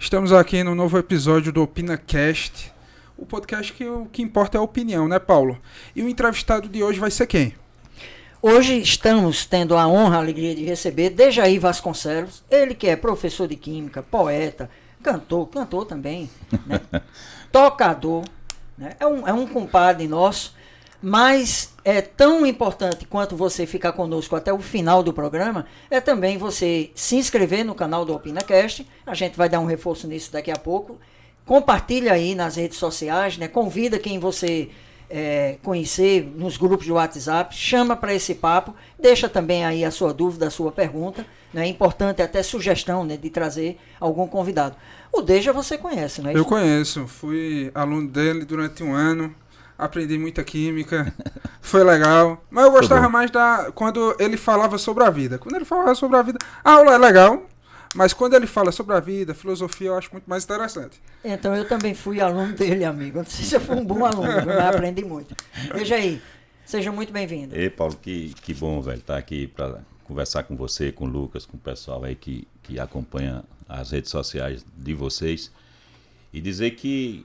Estamos aqui no novo episódio do OpinaCast, o podcast que o que importa é a opinião, né, Paulo? E o entrevistado de hoje vai ser quem? Hoje estamos tendo a honra, a alegria de receber Dejaí Vasconcelos, ele que é professor de Química, poeta, cantor também, né? Tocador, né? É um compadre nosso, mas é tão importante quanto você ficar conosco até o final do programa, é também você se inscrever no canal do OpinaCast, a gente vai dar um reforço nisso daqui a pouco, compartilha aí nas redes sociais, né? Convida quem você conhecer nos grupos de WhatsApp, chama para esse papo, deixa também aí a sua dúvida, a sua pergunta, né? É importante até sugestão, né, de trazer algum convidado. O Deja você conhece, não é isso? Eu conheço, fui aluno dele durante um ano, aprendi muita química, foi legal, mas eu gostava mais quando ele falava sobre a vida. Quando ele falava sobre a vida, a aula é legal, mas quando ele fala sobre a vida, filosofia, eu acho muito mais interessante. Então eu também fui aluno dele, amigo. Não sei se eu fui um bom aluno, mas aprendi muito. Veja aí, seja muito bem-vindo. Ei, Paulo, que bom, velho, estar aqui para conversar com você, com o Lucas, com o pessoal aí que acompanha as redes sociais de vocês. E dizer que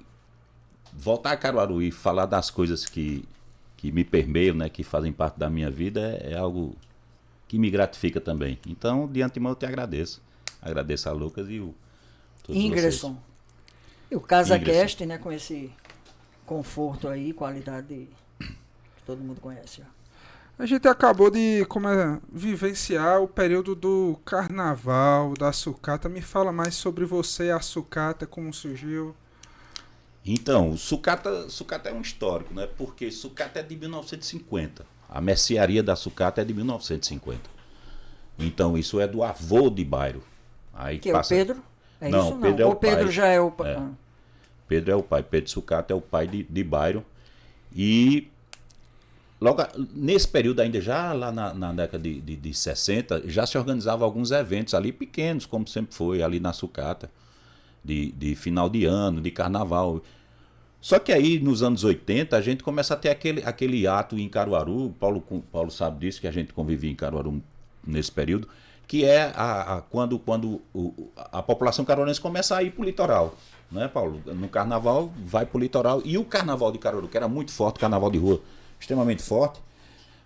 voltar a Caruaru e falar das coisas que me permeiam, né, que fazem parte da minha vida, é algo que me gratifica também. Então, de antemão, eu te agradeço. Agradeço a Lucas e todos Ingresson. vocês. E o CasaCast, né, com esse conforto aí, qualidade que todo mundo conhece. Ó. A gente acabou de vivenciar o período do carnaval, da sucata. Me fala mais sobre você, a sucata, como surgiu. Então, o sucata é um histórico, né? Porque sucata é de 1950. A mercearia da sucata é de 1950. Então, isso é do avô de Bairo. Aí que passa... é o Pedro? É não, isso? Pedro não. é O Pedro pai. já é o... É. Pedro é o pai. Pedro Sucata é o pai de Bairo. E logo nesse período ainda, já lá na década de 60, já se organizava alguns eventos ali pequenos, como sempre foi, ali na sucata. De final de ano, de carnaval. Só que aí, nos anos 80, a gente começa a ter aquele ato em Caruaru, Paulo sabe disso, que a gente convivia em Caruaru nesse período, que é quando a população caruaruense começa a ir para o litoral, né, Paulo? No carnaval, vai para o litoral, e o carnaval de Caruaru, que era muito forte, carnaval de rua, extremamente forte,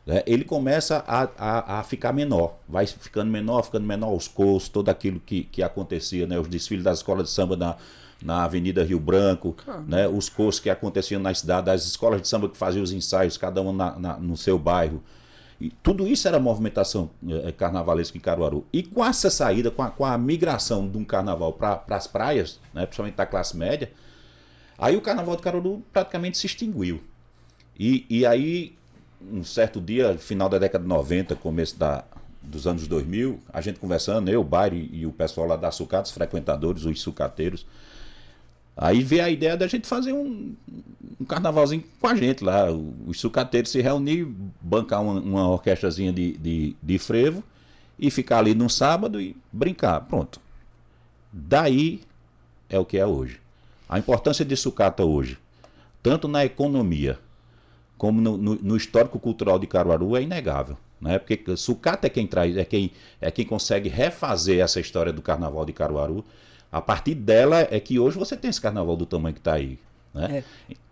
né, ele começa a ficar menor, vai ficando menor, os cursos, tudo aquilo que acontecia, né, os desfiles das escolas de samba na Avenida Rio Branco, né, os cursos que aconteciam na cidade, as escolas de samba que faziam os ensaios, cada um no seu bairro. E tudo isso era movimentação carnavalesca em Caruaru. E com essa saída, com a migração de um carnaval para as praias, né, principalmente da classe média, aí o carnaval de Caruaru praticamente se extinguiu. E aí, um certo dia, final da década de 90, começo dos anos 2000, a gente conversando, eu, o Bairro e o pessoal lá da sucata, os frequentadores, os sucateiros, aí veio a ideia da gente fazer um carnavalzinho com a gente lá, os sucateiros se reunir, bancar uma orquestrazinha de frevo e ficar ali num sábado e brincar. Pronto. Daí é o que é hoje. A importância de sucata hoje, tanto na economia como no histórico cultural de Caruaru, é inegável. Né? Porque sucata é quem traz, é quem consegue refazer essa história do carnaval de Caruaru. A partir dela é que hoje você tem esse carnaval do tamanho que está aí. Né?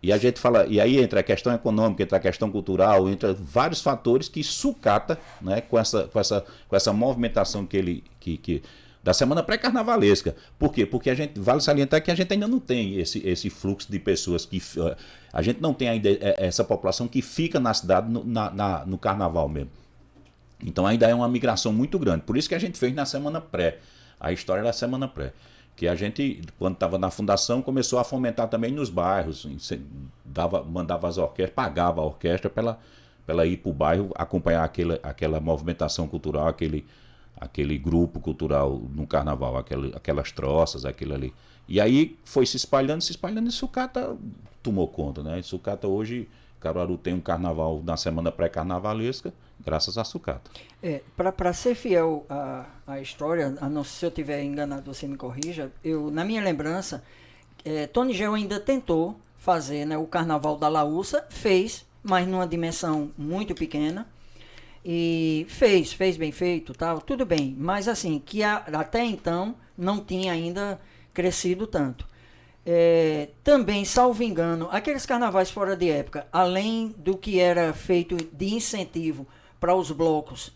E a gente fala, e aí entra a questão econômica, entra a questão cultural, entra vários fatores que sucata, né, com essa movimentação da semana pré-carnavalesca. Por quê? Porque vale salientar que a gente ainda não tem esse fluxo de pessoas a gente não tem ainda essa população que fica na cidade no carnaval mesmo. Então ainda é uma migração muito grande. Por isso que a gente fez na semana pré, a história da semana pré. Que a gente, quando estava na fundação, começou a fomentar também nos bairros, mandava as orquestras, pagava a orquestra para ela ir para o bairro acompanhar aquela movimentação cultural, aquele grupo cultural no carnaval, aquelas troças, aquilo ali. E aí foi se espalhando e sucata tomou conta, né? Sucata hoje, Caruaru tem um carnaval na semana pré-carnavalesca, graças à sucata. Para ser fiel à história, a não ser se eu estiver enganado, você me corrija, na minha lembrança, Tony Gel ainda tentou fazer, né, o Carnaval da Laúça, fez, mas numa dimensão muito pequena, e fez bem feito, tal, tudo bem, mas assim, que até então não tinha ainda crescido tanto. Também, salvo engano, aqueles carnavais fora de época, além do que era feito de incentivo para os blocos,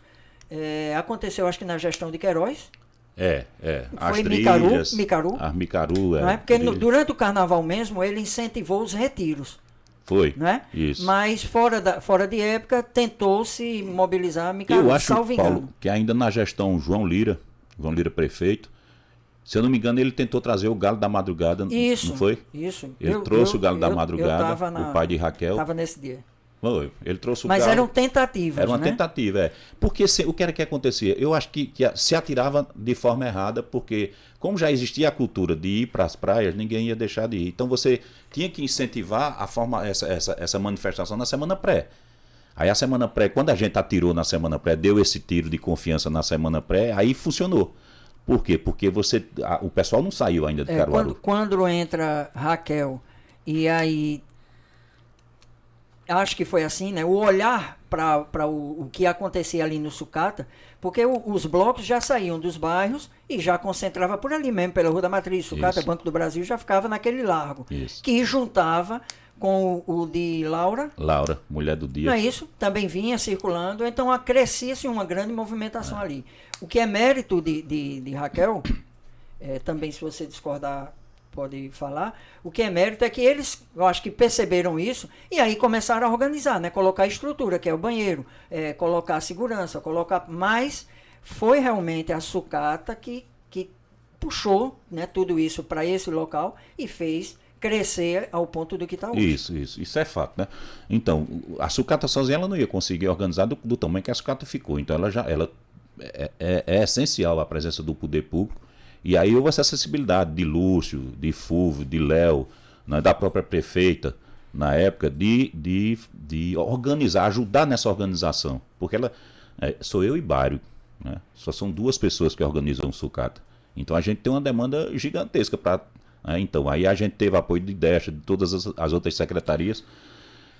aconteceu acho que na gestão de Queiroz. As Foi trilhas, Micaru. As Micaru, Não é? Porque trilhas. durante o carnaval mesmo, ele incentivou os retiros. Foi, Não é? isso. Mas fora de época, tentou-se mobilizar Micaru, Eu acho, salvo Paulo, engano. que ainda na gestão João Lira prefeito, se eu não me engano, ele tentou trazer o Galo da Madrugada, Isso, não foi? isso. Ele trouxe o Galo da eu Madrugada, tava o pai de Raquel. Estava nesse dia. Foi, ele trouxe o Mas Galo. eram tentativas, Era uma né? tentativa, Porque o que era que acontecia? Eu acho que se atirava de forma errada, porque como já existia a cultura de ir para as praias, ninguém ia deixar de ir. Então você tinha que incentivar essa manifestação na semana pré. Aí a semana pré, quando a gente atirou na semana pré, deu esse tiro de confiança na semana pré, aí funcionou. Por quê? Porque o pessoal não saiu ainda de Caruaru. Quando entra Raquel, e aí acho que foi assim, né? O olhar para o que acontecia ali no Sucata, porque os blocos já saíam dos bairros e já concentrava por ali mesmo, pela Rua da Matriz. Sucata, Isso. Banco do Brasil, já ficava naquele largo. Isso. Que juntava com o de Laura. Laura, mulher do dia. Não é isso? Também vinha circulando, então acrescia-se uma grande movimentação ali. O que é mérito de Raquel, também se você discordar pode falar, o que é mérito é que eles, eu acho que perceberam isso e aí começaram a organizar, né? Colocar a estrutura, que é o banheiro, colocar a segurança, mas foi realmente a sucata que puxou, né, tudo isso para esse local e fez crescer ao ponto do que está hoje. Isso é fato, né? Então, a sucata sozinha ela não ia conseguir organizar do tamanho que a sucata ficou. Então ela é essencial a presença do poder público. E aí houve essa acessibilidade de Lúcio, de Fulvio, de Léo, né, da própria prefeita, na época, de organizar, ajudar nessa organização. Porque sou eu e Bário, né? Só são duas pessoas que organizam o sucata. Então a gente tem uma demanda gigantesca para... Então, aí a gente teve apoio de Deixa, de todas as outras secretarias,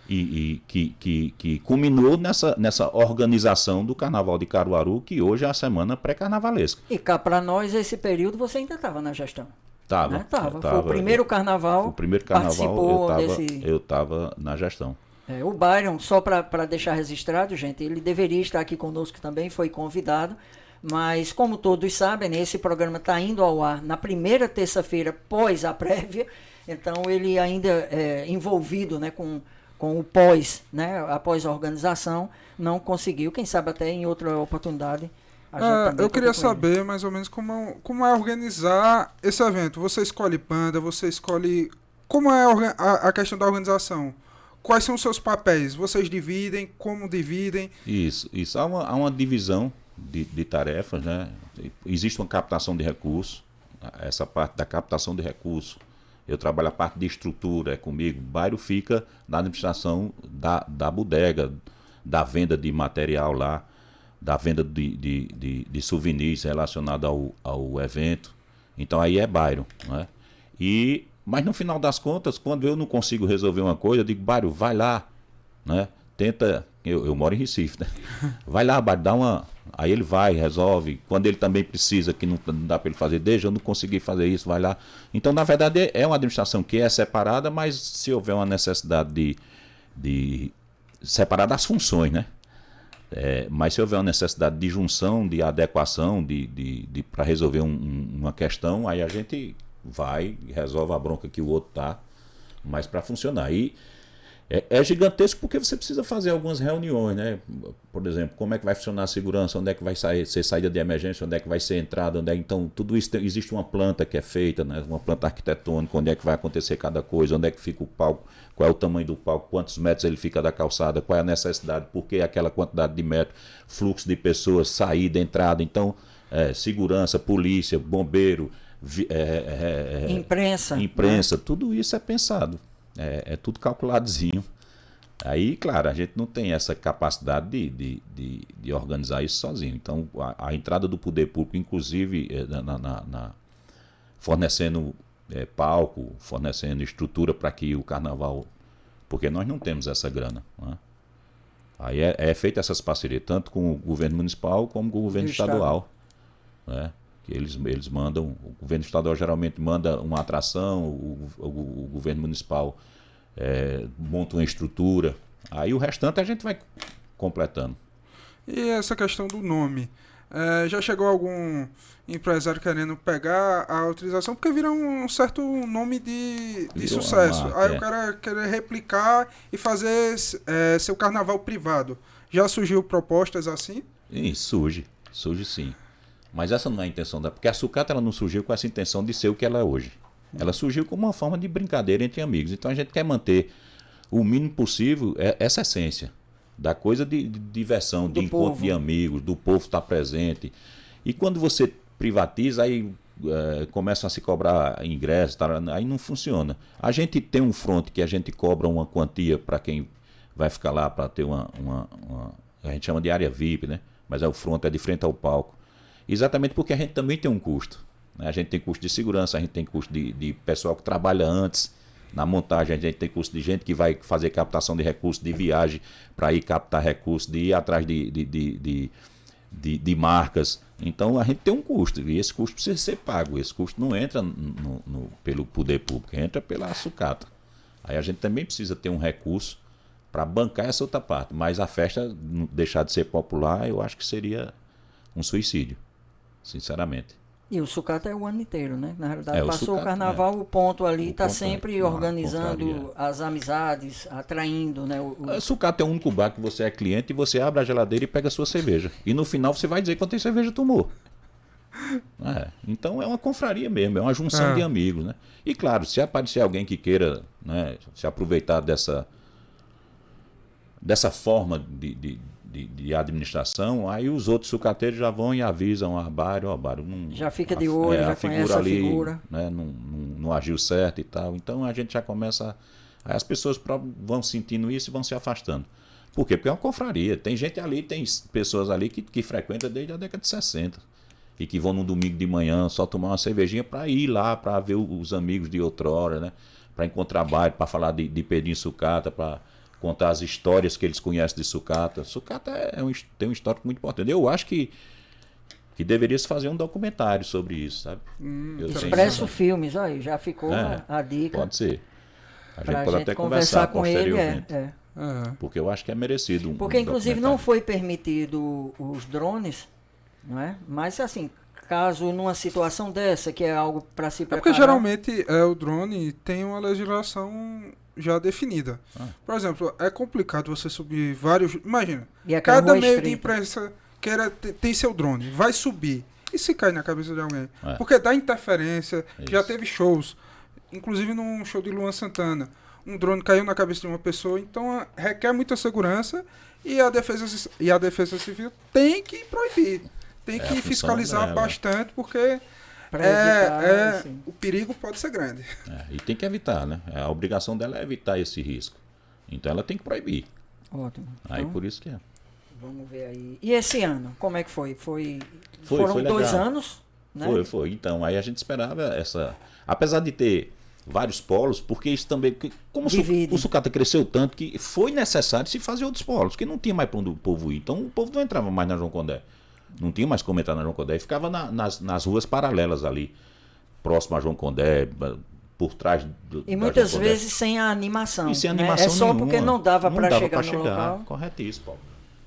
e que culminou nessa organização do Carnaval de Caruaru, que hoje é a semana pré-carnavalesca. E cá para nós, esse período, você ainda estava na gestão. Tava. Né? Foi o primeiro carnaval. O primeiro carnaval participou eu estava na gestão. O Byron, só para deixar registrado, gente, ele deveria estar aqui conosco também, foi convidado. Mas, como todos sabem, né, esse programa está indo ao ar na primeira terça-feira pós a prévia, então ele ainda envolvido, né, com o pós, né, após a organização, não conseguiu, quem sabe até em outra oportunidade. Eu queria saber mais ou menos como é organizar esse evento. Você escolhe banda, você escolhe... Como é a questão da organização? Quais são os seus papéis? Vocês dividem? Como dividem? Isso. Há uma divisão de tarefas, né? Existe uma captação de recursos, essa parte da captação de recursos, eu trabalho a parte de estrutura, comigo. O Bairro fica na administração da bodega, da venda de material lá, da venda de souvenirs relacionados ao evento. Então aí é Bairro, né? Mas no final das contas, quando eu não consigo resolver uma coisa, eu digo, Bairro, vai lá, né? Tenta... Eu moro em Recife, né? Vai lá, Bairro, dá uma... Aí ele vai, resolve. Quando ele também precisa, que não dá para ele fazer, deixa, eu não consegui fazer isso, vai lá. Então, na verdade, é uma administração que é separada, mas se houver uma necessidade de separar das funções, né? Mas se houver uma necessidade de junção, de adequação, para resolver uma questão, aí a gente vai e resolve a bronca que o outro tá, mas para funcionar. E é gigantesco porque você precisa fazer algumas reuniões, né? Por exemplo, como é que vai funcionar a segurança, onde é que vai ser saída de emergência, onde é que vai ser entrada, então tudo isso existe uma planta que é feita, né? Uma planta arquitetônica, onde é que vai acontecer cada coisa, onde é que fica o palco, qual é o tamanho do palco, quantos metros ele fica da calçada, qual é a necessidade, por que aquela quantidade de metros, fluxo de pessoas, saída, entrada, então segurança, polícia, bombeiro, imprensa, né? Tudo isso é pensado. É tudo calculadozinho. Aí, claro, a gente não tem essa capacidade de organizar isso sozinho. Então, a entrada do poder público, inclusive, fornecendo palco, fornecendo estrutura para que o carnaval... Porque nós não temos essa grana, né? Aí é feita essas parcerias, tanto com o governo municipal como com o governo estadual, né? que eles mandam, o governo estadual geralmente manda uma atração, o governo municipal monta uma estrutura, aí o restante a gente vai completando. E essa questão do nome? Já chegou algum empresário querendo pegar a autorização? Porque vira um certo nome de Virou sucesso. uma marca, Aí o cara quer replicar e fazer seu carnaval privado. Já surgiu propostas assim? E surge sim. Mas essa não é a intenção porque a sucata ela não surgiu com essa intenção de ser o que ela é hoje. Ela surgiu como uma forma de brincadeira entre amigos. Então a gente quer manter o mínimo possível essa essência da coisa de diversão, de encontro de amigos, do povo estar presente. E quando você privatiza, aí começam a se cobrar ingressos, aí não funciona. A gente tem um front que a gente cobra uma quantia para quem vai ficar lá para ter a gente chama de área VIP, né? Mas o front é de frente ao palco. Exatamente porque a gente também tem um custo. Né? A gente tem custo de segurança, a gente tem custo de pessoal que trabalha antes. Na montagem, a gente tem custo de gente que vai fazer captação de recursos, de viagem para ir captar recursos, de ir atrás de marcas. Então a gente tem um custo e esse custo precisa ser pago. Esse custo não entra pelo poder público, entra pela sucata. Aí a gente também precisa ter um recurso para bancar essa outra parte. Mas a festa deixar de ser popular, eu acho que seria um suicídio, sinceramente. E o sucata é o ano inteiro, né? Na realidade, passou sucata, o carnaval, o ponto ali está sempre uma organizando confraria. as amizades, atraindo, né? A sucata é o único bar que você é cliente e você abre a geladeira e pega a sua cerveja. E no final você vai dizer quanto cerveja tomou. Então é uma confraria mesmo, é uma junção de amigos, né? E claro, se aparecer alguém que queira, né, se aproveitar dessa forma de administração, aí os outros sucateiros já vão e avisam a Bário, já fica de olho, já conhece a figura. Né, não agiu certo e tal. Então a gente já começa. Aí as pessoas vão sentindo isso e vão se afastando. Por quê? Porque é uma confraria. Tem gente ali, tem pessoas ali que frequentam desde a década de 60 e que vão no domingo de manhã só tomar uma cervejinha para ir lá, para ver os amigos de outrora, né? Para encontrar baile, para falar de Pedrinho Sucata, para contar as histórias que eles conhecem de sucata. Sucata tem um histórico muito importante. Eu acho que deveria se fazer um documentário sobre isso, sabe? Expresso Filmes, aí já ficou a dica. Pode ser. A gente pra pode gente até conversar com ele. posteriormente. Porque eu acho que é merecido Porque inclusive não documentário. foi permitido os drones, não é? Mas assim, caso numa situação dessa, que é algo para se preparar... Porque geralmente o drone tem uma legislação já definida. Por exemplo, é complicado você subir vários... Imagina, cada meio de imprensa tem seu drone, vai subir. E se cai na cabeça de alguém? Porque dá interferência, já teve shows, inclusive num show de Luan Santana. Um drone caiu na cabeça de uma pessoa, então requer muita segurança e a Defesa Civil tem que proibir. Tem que fiscalizar bastante, porque o perigo pode ser grande. E tem que evitar, né? A obrigação dela é evitar esse risco. Então ela tem que proibir. Ótimo. Aí então, por isso que é. Vamos ver aí. E esse ano, como é que foi? Foram legal. 2 anos, né? Foi. Então, aí a gente esperava essa... Apesar de ter vários polos, porque isso também... Como o sucata cresceu tanto que foi necessário se fazer outros polos, porque não tinha mais para onde o povo ir. Então o povo não entrava mais na João Condé. Não tinha mais como entrar na João Condé. E ficava nas ruas paralelas ali, próximo a João Condé, por trás e muitas vezes sem a animação. E sem animação é só nenhuma. porque não dava para chegar no local. Corretíssimo, Paulo.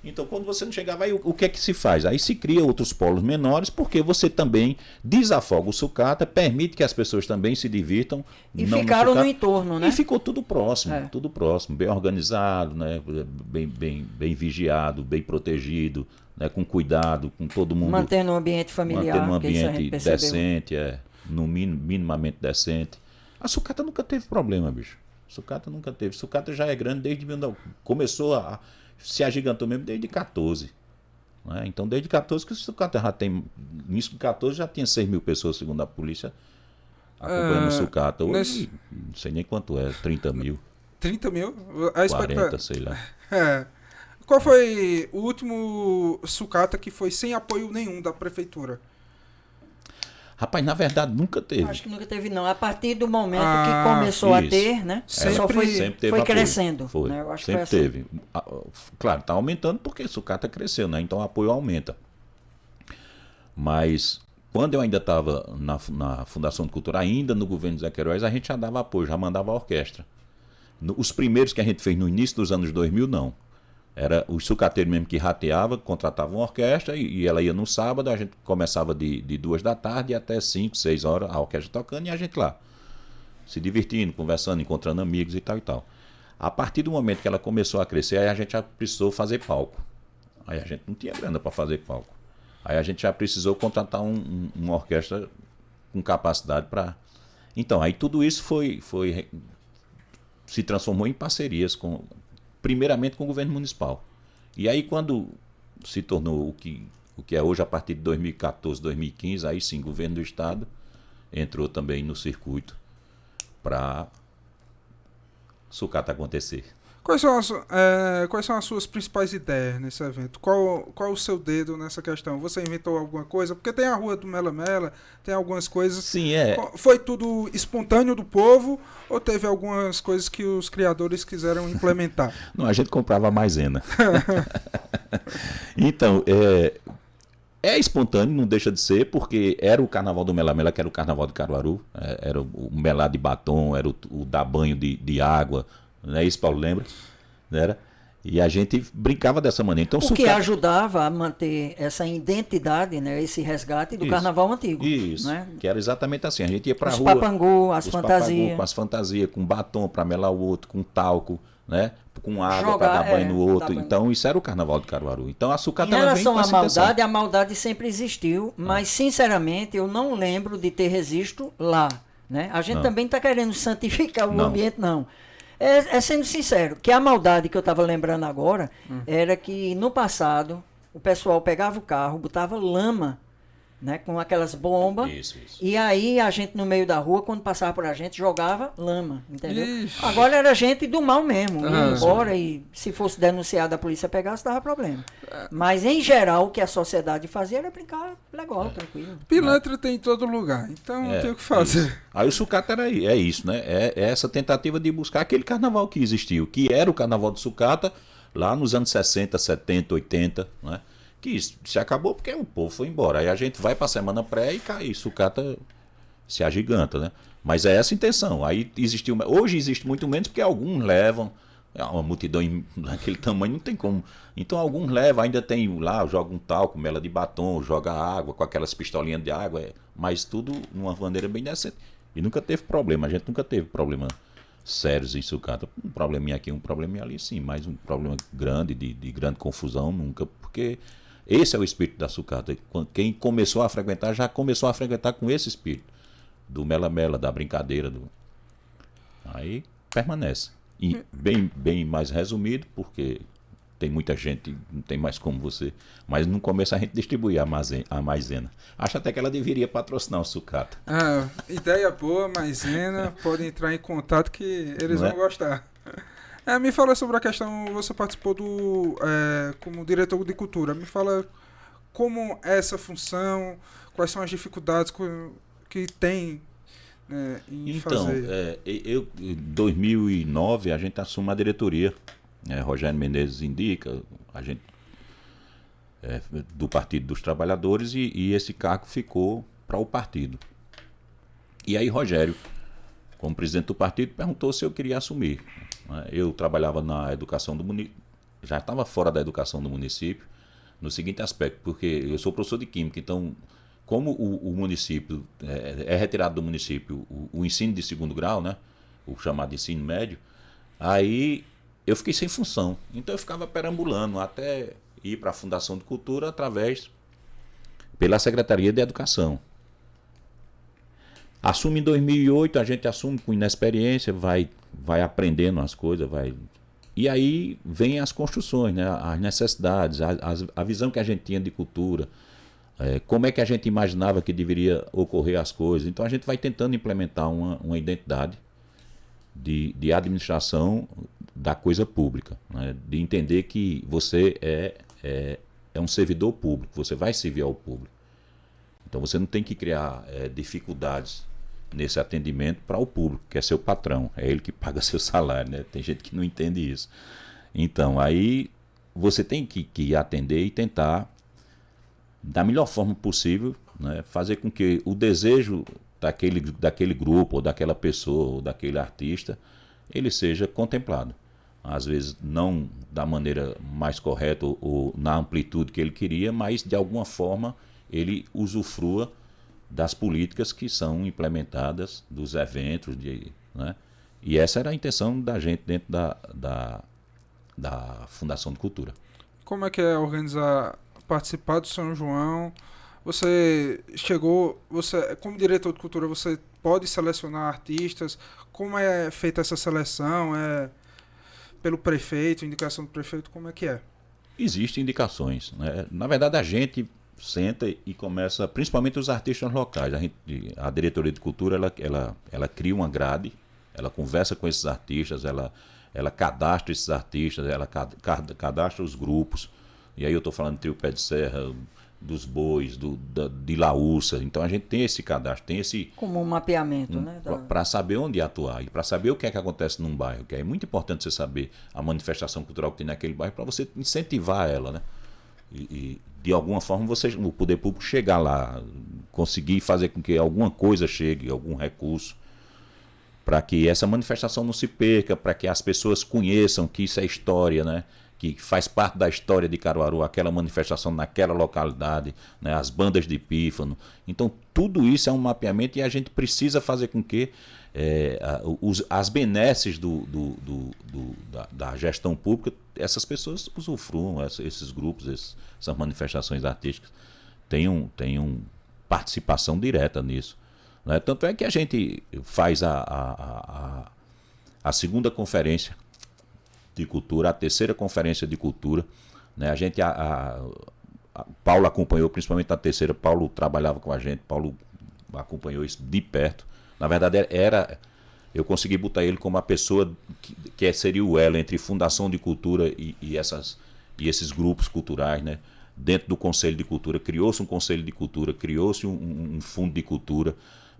Então, quando você não chegava, aí o que é que se faz? Aí se cria outros polos menores, porque você também desafoga o sucata, permite que as pessoas também se divirtam. E ficaram no entorno, né? E ficou tudo próximo, bem organizado, né? bem vigiado, bem protegido, né? Com cuidado, com todo mundo. Mantendo um ambiente familiar. Mantendo um ambiente decente, no minimamente decente. A sucata nunca teve problema, bicho. Sucata nunca teve. Sucata já é grande desde... Começou se agigantou mesmo desde 14. Né? Então, desde 14 que o sucata já tem... Nisso de 14 já tinha 6 mil pessoas, segundo a polícia, acompanhando o sucata. Hoje, não sei nem quanto é, 30 mil. 30 mil? 40, sei lá. Qual foi o último sucata que foi sem apoio nenhum da prefeitura? Rapaz, na verdade, nunca teve. Acho que nunca teve, não. A partir do momento que começou a ter, né? Sempre teve crescendo. Foi. Né? Eu acho Sempre que foi teve. Claro, está aumentando porque o sucata cresceu, né? Então o apoio aumenta. Mas quando eu ainda estava na Fundação de Cultura, ainda no governo Zé Queiroz, a gente já dava apoio, já mandava a orquestra. Os primeiros que a gente fez no início dos anos 2000, não. Era os sucateiros mesmo que rateava, contratavam uma orquestra e ela ia no sábado, a gente começava de 2 da tarde até 5, 6 horas, a orquestra tocando e a gente lá, se divertindo, conversando, encontrando amigos e tal e tal. A partir do momento que ela começou a crescer, aí a gente já precisou fazer palco. Aí a gente não tinha grana para fazer palco. Aí a gente já precisou contratar uma orquestra com capacidade para... Então, aí tudo isso se transformou em parcerias, primeiramente com o governo municipal. E aí quando se tornou o que é hoje, a partir de 2014, 2015, aí sim, o governo do estado entrou também no circuito para sucata acontecer. Quais são as suas principais ideias nesse evento? Qual o seu dedo nessa questão? Você inventou alguma coisa? Porque tem a Rua do Mela Mela, tem algumas coisas. Sim, Foi tudo espontâneo do povo ou teve algumas coisas que os criadores quiseram implementar? Não, a gente comprava a maisena. Então, é espontâneo, não deixa de ser, porque era o carnaval do Mela Mela, que era o carnaval de Caruaru, era o melá de batom, era o dar banho de água. Não é isso, Paulo? Lembra? Era? E a gente brincava dessa maneira. Então, o que ajudava a manter essa identidade, né, esse resgate do carnaval antigo. Isso, né? Que era exatamente assim. A gente ia pra rua... Papangu, as fantasias. Com as fantasias, com batom para melar o outro, com talco, né? Com água para dar banho no outro. Então, isso era o carnaval de Caruaru. Então, a sucata... Em relação à maldade, a maldade sempre existiu, mas, sinceramente, eu não lembro de ter registro lá. Né? A gente também está querendo santificar o ambiente, não. Sendo sincero, que a maldade que eu estava lembrando agora era que no passado o pessoal pegava o carro, botava lama, né, com aquelas bombas, isso. E aí a gente no meio da rua, quando passava por a gente, jogava lama, entendeu? Ixi. Agora era gente do mal mesmo, ia embora e se fosse denunciado a polícia pegasse, dava problema. Mas em geral o que a sociedade fazia era brincar legal, tranquilo. Pilantra tem em todo lugar, então não tem o que fazer. Isso. Aí o sucata é isso, né? É essa tentativa de buscar aquele carnaval que existiu, que era o carnaval do sucata lá nos anos 60, 70, 80, né? Que isso se acabou porque o povo foi embora. Aí a gente vai para a semana pré e sucata se agiganta, né? Mas é essa a intenção. Aí hoje existe muito menos porque alguns levam, uma multidão daquele tamanho não tem como. Então alguns levam, ainda tem lá, joga um talco, mela de batom, joga água com aquelas pistolinhas de água, mas tudo numa maneira bem decente. E nunca teve problema, a gente nunca teve problema sérios em sucata. Um probleminha aqui, um probleminha ali, sim, mas um problema grande, de grande confusão, nunca, porque esse é o espírito da sucata. Quem começou a frequentar, já começou a frequentar com esse espírito. Do mela-mela, da brincadeira. Aí permanece. E bem mais resumido, porque tem muita gente, não tem mais como você. Mas no começo a gente distribuía a maisena. Acho até que ela deveria patrocinar o sucata. Ideia boa, maisena. Pode entrar em contato que eles vão gostar. Me fala sobre a questão, você participou como diretor de cultura. Me fala como é essa função, quais são as dificuldades que tem em fazer. Então, em 2009 a gente assume a diretoria. Rogério Menezes indica, a gente do Partido dos Trabalhadores e esse cargo ficou para o partido. E aí Rogério, como presidente do partido, perguntou se eu queria assumir. Eu trabalhava na educação do município, já estava fora da educação do município, no seguinte aspecto, porque eu sou professor de Química, então, como o município é retirado do município o ensino de segundo grau, né, o chamado ensino médio, aí eu fiquei sem função. Então eu ficava perambulando até ir para a Fundação de Cultura pela Secretaria de Educação. Assume em 2008, a gente assume com inexperiência, vai aprendendo as coisas, e aí vem as construções, né? As necessidades, a visão que a gente tinha de cultura, como é que a gente imaginava que deveria ocorrer as coisas. Então a gente vai tentando implementar uma identidade de administração da coisa pública, né? De entender que você é um servidor público, você vai servir ao público. Então você não tem que criar dificuldades nesse atendimento para o público, que é seu patrão, é ele que paga seu salário, né? Tem gente que não entende isso. Então, aí você tem que atender e tentar, da melhor forma possível, né? Fazer com que o desejo daquele grupo, ou daquela pessoa, ou daquele artista, ele seja contemplado. Às vezes não da maneira mais correta ou na amplitude que ele queria, mas de alguma forma ele usufrua das políticas que são implementadas, dos eventos, né? E essa era a intenção da gente dentro da Fundação de Cultura. Como é que é organizar, participar do São João? Como diretor de cultura, você pode selecionar artistas? Como é feita essa seleção? É pelo prefeito, indicação do prefeito, como é que é? Existem indicações, né? Na verdade, a gente senta e começa, principalmente os artistas locais. A diretoria de cultura, ela cria uma grade, ela conversa com esses artistas, ela cadastra esses artistas, ela cadastra os grupos. E aí eu estou falando do Trio Pé de Serra, dos Bois, de Laúça. Então a gente tem esse cadastro, tem esse... Como um mapeamento, né? Para saber onde atuar e para saber o que é que acontece num bairro. Que é muito importante você saber a manifestação cultural que tem naquele bairro para você incentivar ela, né? E de alguma forma o poder público chegar lá, conseguir fazer com que alguma coisa chegue, algum recurso, para que essa manifestação não se perca, para que as pessoas conheçam que isso é história, né? Que faz parte da história de Caruaru, aquela manifestação naquela localidade, né? As bandas de pífano. Então, tudo isso é um mapeamento e a gente precisa fazer com que as benesses da gestão pública, essas pessoas usufruam, esses grupos, essas manifestações artísticas, tenham participação direta nisso, né? Tanto é que a gente faz a segunda conferência de cultura, a terceira conferência de cultura, né? A gente, Paulo acompanhou principalmente a terceira. Paulo trabalhava com a gente, Paulo acompanhou isso de perto. Na verdade, eu consegui botar ele como a pessoa que seria o elo entre Fundação de Cultura e esses grupos culturais, né? Dentro do Conselho de Cultura, criou-se um Conselho de Cultura, criou-se um Fundo de Cultura,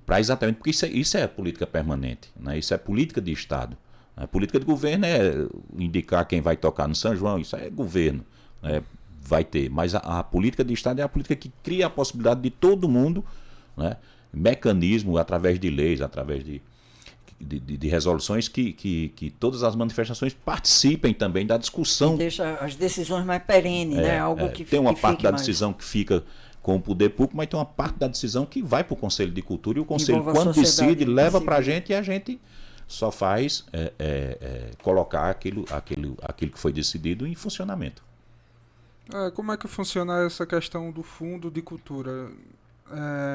para exatamente, porque isso é política permanente, né? Isso é política de Estado. A política de governo é indicar quem vai tocar no São João, isso é governo, né? Vai ter, mas a política de Estado é a política que cria a possibilidade de todo mundo, né? Mecanismo através de leis, através de resoluções que todas as manifestações participem também da discussão. E deixa as decisões mais perenes, né? Algo que tem uma parte da mais. decisão que fica com o poder público, mas tem uma parte da decisão que vai para o Conselho de Cultura, e o Conselho, Envolve quando decide, leva civil. para a gente, e a gente só faz colocar aquilo que foi decidido em funcionamento. Como é que funciona essa questão do fundo de cultura?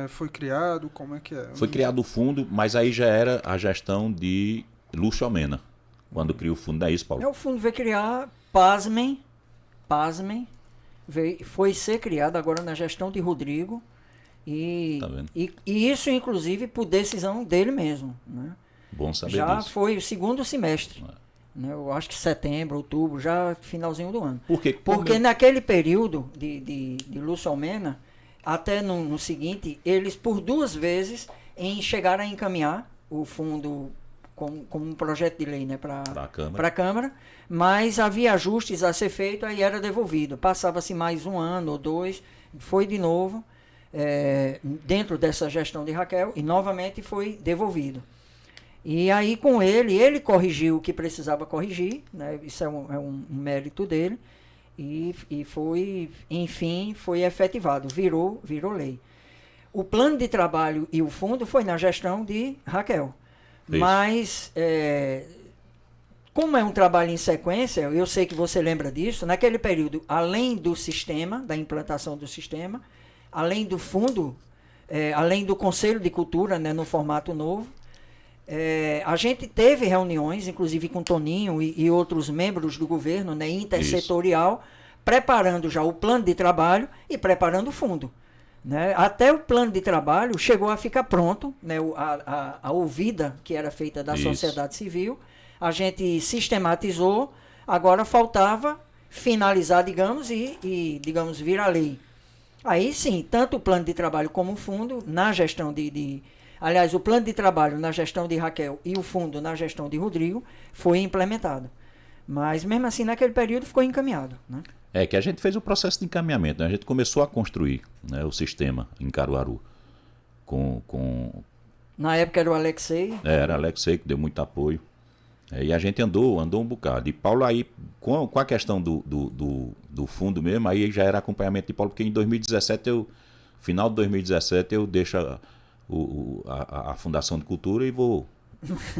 Foi criado? Como é que é? Foi criado o fundo, mas aí já era a gestão de Lúcio Almena, quando criou o fundo. Não é isso, Paulo? O fundo veio criar, pasmem, foi ser criado agora na gestão de Rodrigo, Tá vendo? e isso, inclusive, por decisão dele mesmo, né? Bom saber Já disso. foi o segundo semestre, né? Eu acho que setembro, outubro, já finalzinho do ano. Por quê? Porque naquele período de Lúcio Almena, até no seguinte, eles por 2 vezes chegaram a encaminhar o fundo como um projeto de lei, né, para a Câmara, mas havia ajustes a ser feito, aí era devolvido. Passava-se mais 1 ano ou 2, foi de novo dentro dessa gestão de Raquel e novamente foi devolvido. E aí com ele corrigiu o que precisava corrigir, né? Isso é um mérito dele, e foi, enfim, foi efetivado, virou lei. O plano de trabalho e o fundo foi na gestão de Raquel. Isso. Mas, como é um trabalho em sequência, eu sei que você lembra disso, naquele período, além do sistema, da implantação do sistema, além do fundo, além do Conselho de Cultura, né, no formato novo, a gente teve reuniões, inclusive com Toninho e outros membros do governo, né, intersetorial, preparando já o plano de trabalho e preparando o fundo, né? Até o plano de trabalho chegou a ficar pronto, né, a ouvida que era feita da sociedade civil, a gente sistematizou, agora faltava finalizar, digamos, e digamos, vir a lei. Aí sim, tanto o plano de trabalho como o fundo, na gestão aliás, o plano de trabalho na gestão de Raquel e o fundo na gestão de Rodrigo foi implementado. Mas, mesmo assim, naquele período ficou encaminhado, né? É que a gente fez o processo de encaminhamento, né? A gente começou a construir, né, o sistema em Caruaru. Com... Na época era o Alexei. Era Alexei que deu muito apoio. E a gente andou um bocado. E Paulo aí, com a questão do fundo mesmo, aí já era acompanhamento de Paulo, porque em 2017, final de 2017, eu deixo a Fundação de Cultura e vou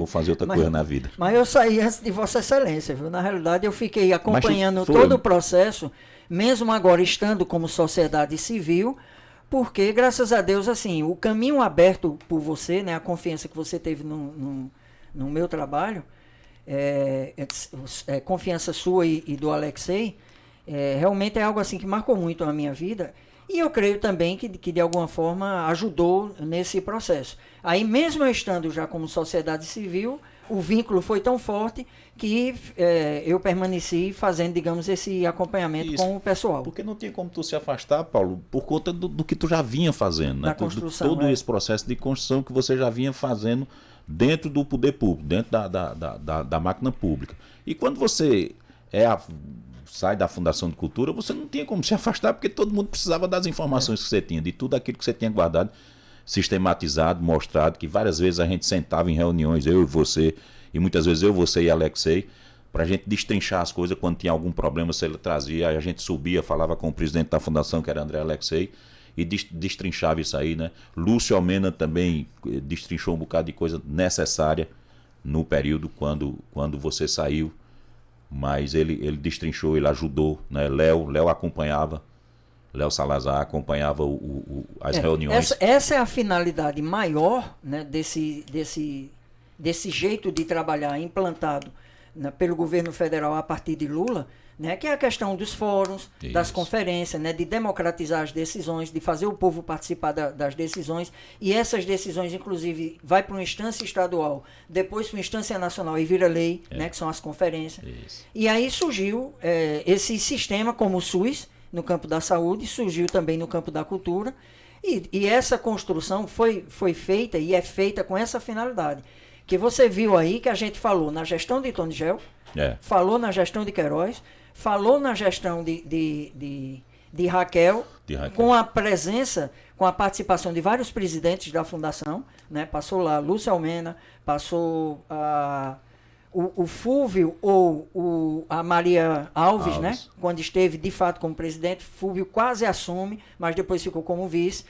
fazer outra coisa na vida. Mas eu saí antes de Vossa Excelência, viu? Na realidade, eu fiquei acompanhando foi... todo o processo, mesmo agora estando como sociedade civil, porque, graças a Deus, assim, o caminho aberto por você, né, a confiança que você teve no meu trabalho, confiança sua e do Alexei, realmente é algo assim que marcou muito a minha vida. E eu creio também que de alguma forma ajudou nesse processo. Aí mesmo eu estando já como sociedade civil, o vínculo foi tão forte que eu permaneci fazendo, digamos, esse acompanhamento com o pessoal. Porque não tinha como tu se afastar, Paulo, por conta do que tu já vinha fazendo, né? Da construção, todo esse processo de construção que você já vinha fazendo dentro do poder público, dentro da máquina pública. E quando você sai da Fundação de Cultura, você não tinha como se afastar, porque todo mundo precisava das informações que você tinha, de tudo aquilo que você tinha guardado, sistematizado, mostrado, que várias vezes a gente sentava em reuniões, eu e você, e muitas vezes eu, você e Alexei, para a gente destrinchar as coisas. Quando tinha algum problema, se ele trazia, a gente subia, falava com o presidente da Fundação, que era André Alexei, e destrinchava isso aí, né? Lúcio Almena também destrinchou um bocado de coisa necessária no período quando você saiu, mas ele destrinchou, ele ajudou, né? Léo acompanhava, Léo Salazar acompanhava as reuniões. Essa é a finalidade maior, né, desse jeito de trabalhar implantado, né, pelo governo federal a partir de Lula, né, que é a questão dos fóruns, das conferências, né, de democratizar as decisões, de fazer o povo participar das decisões, e essas decisões, inclusive, vai para uma instância estadual, depois para uma instância nacional e vira lei, né, que são as conferências. Isso. E aí surgiu esse sistema como o SUS, no campo da saúde, surgiu também no campo da cultura, e essa construção foi feita e é feita com essa finalidade. Que você viu aí que a gente falou na gestão de Tony Gel, falou na gestão de Queiroz, falou na gestão de Raquel, com a presença, com a participação de vários presidentes da Fundação, né? Passou lá Lúcio Almena, passou o Fúvio ou a Maria Alves, né? Quando esteve de fato como presidente, Fúvio quase assume, mas depois ficou como vice.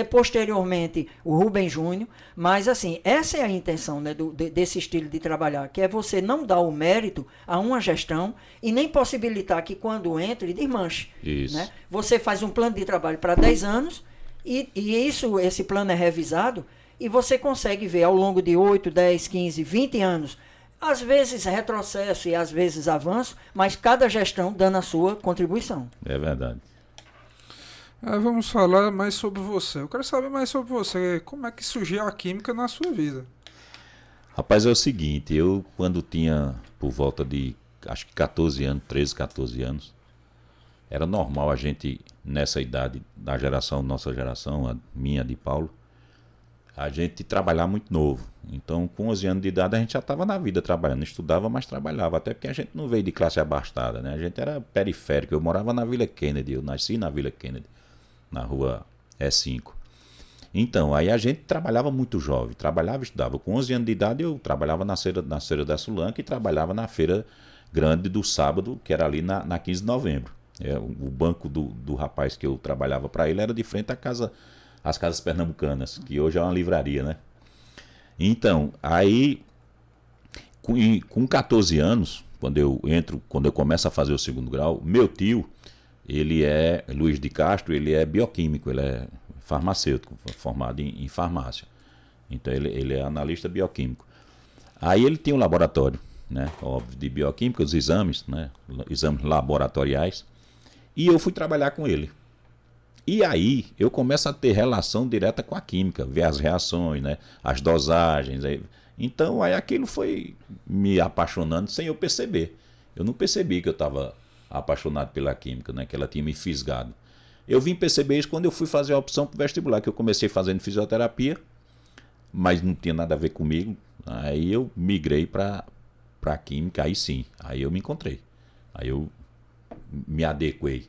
Posteriormente, o Rubem Júnior. Mas, assim, essa é a intenção, né, desse estilo de trabalhar, que é você não dar o mérito a uma gestão e nem possibilitar que, quando entre, desmanche. Isso. Né? Você faz um plano de trabalho para 10 anos e esse plano é revisado e você consegue ver ao longo de 8, 10, 15, 20 anos, às vezes retrocesso e às vezes avanço, mas cada gestão dando a sua contribuição. É verdade. Vamos falar mais sobre você. Eu quero saber mais sobre você. Como é que surgiu a química na sua vida? Rapaz, é o seguinte, eu quando tinha por volta de, acho que 14 anos, 13, 14 anos, era normal a gente, nessa idade da geração, nossa geração, a minha de Paulo, a gente trabalhar muito novo. Então, com 11 anos de idade, a gente já estava na vida trabalhando, estudava, mas trabalhava, até porque a gente não veio de classe abastada, né? A gente era periférico, eu morava na Vila Kennedy, eu nasci na Vila Kennedy, na rua E5. Então, aí a gente trabalhava muito jovem, trabalhava e estudava. Com 11 anos de idade eu trabalhava na Feira da Sulanca e trabalhava na Feira Grande do Sábado, que era ali na 15 de novembro. O banco do rapaz que eu trabalhava para ele era de frente às Casas Pernambucanas, que hoje é uma livraria, né? Então, aí com 14 anos, quando eu começo a fazer o segundo grau, meu tio, ele é Luiz de Castro, ele é bioquímico, ele é farmacêutico, formado em farmácia. Então ele é analista bioquímico. Aí ele tem um laboratório, né, óbvio, de bioquímica, os exames, né, exames laboratoriais, e eu fui trabalhar com ele. E aí eu começo a ter relação direta com a química, ver as reações, né, as dosagens. Então aí aquilo foi me apaixonando sem eu perceber. Eu não percebi que eu estava apaixonado pela química, né, que ela tinha me fisgado. Eu vim perceber isso quando eu fui fazer a opção para o vestibular, que eu comecei fazendo fisioterapia, mas não tinha nada a ver comigo. Aí eu migrei para a química, aí sim, aí eu me encontrei. Aí eu me adequei.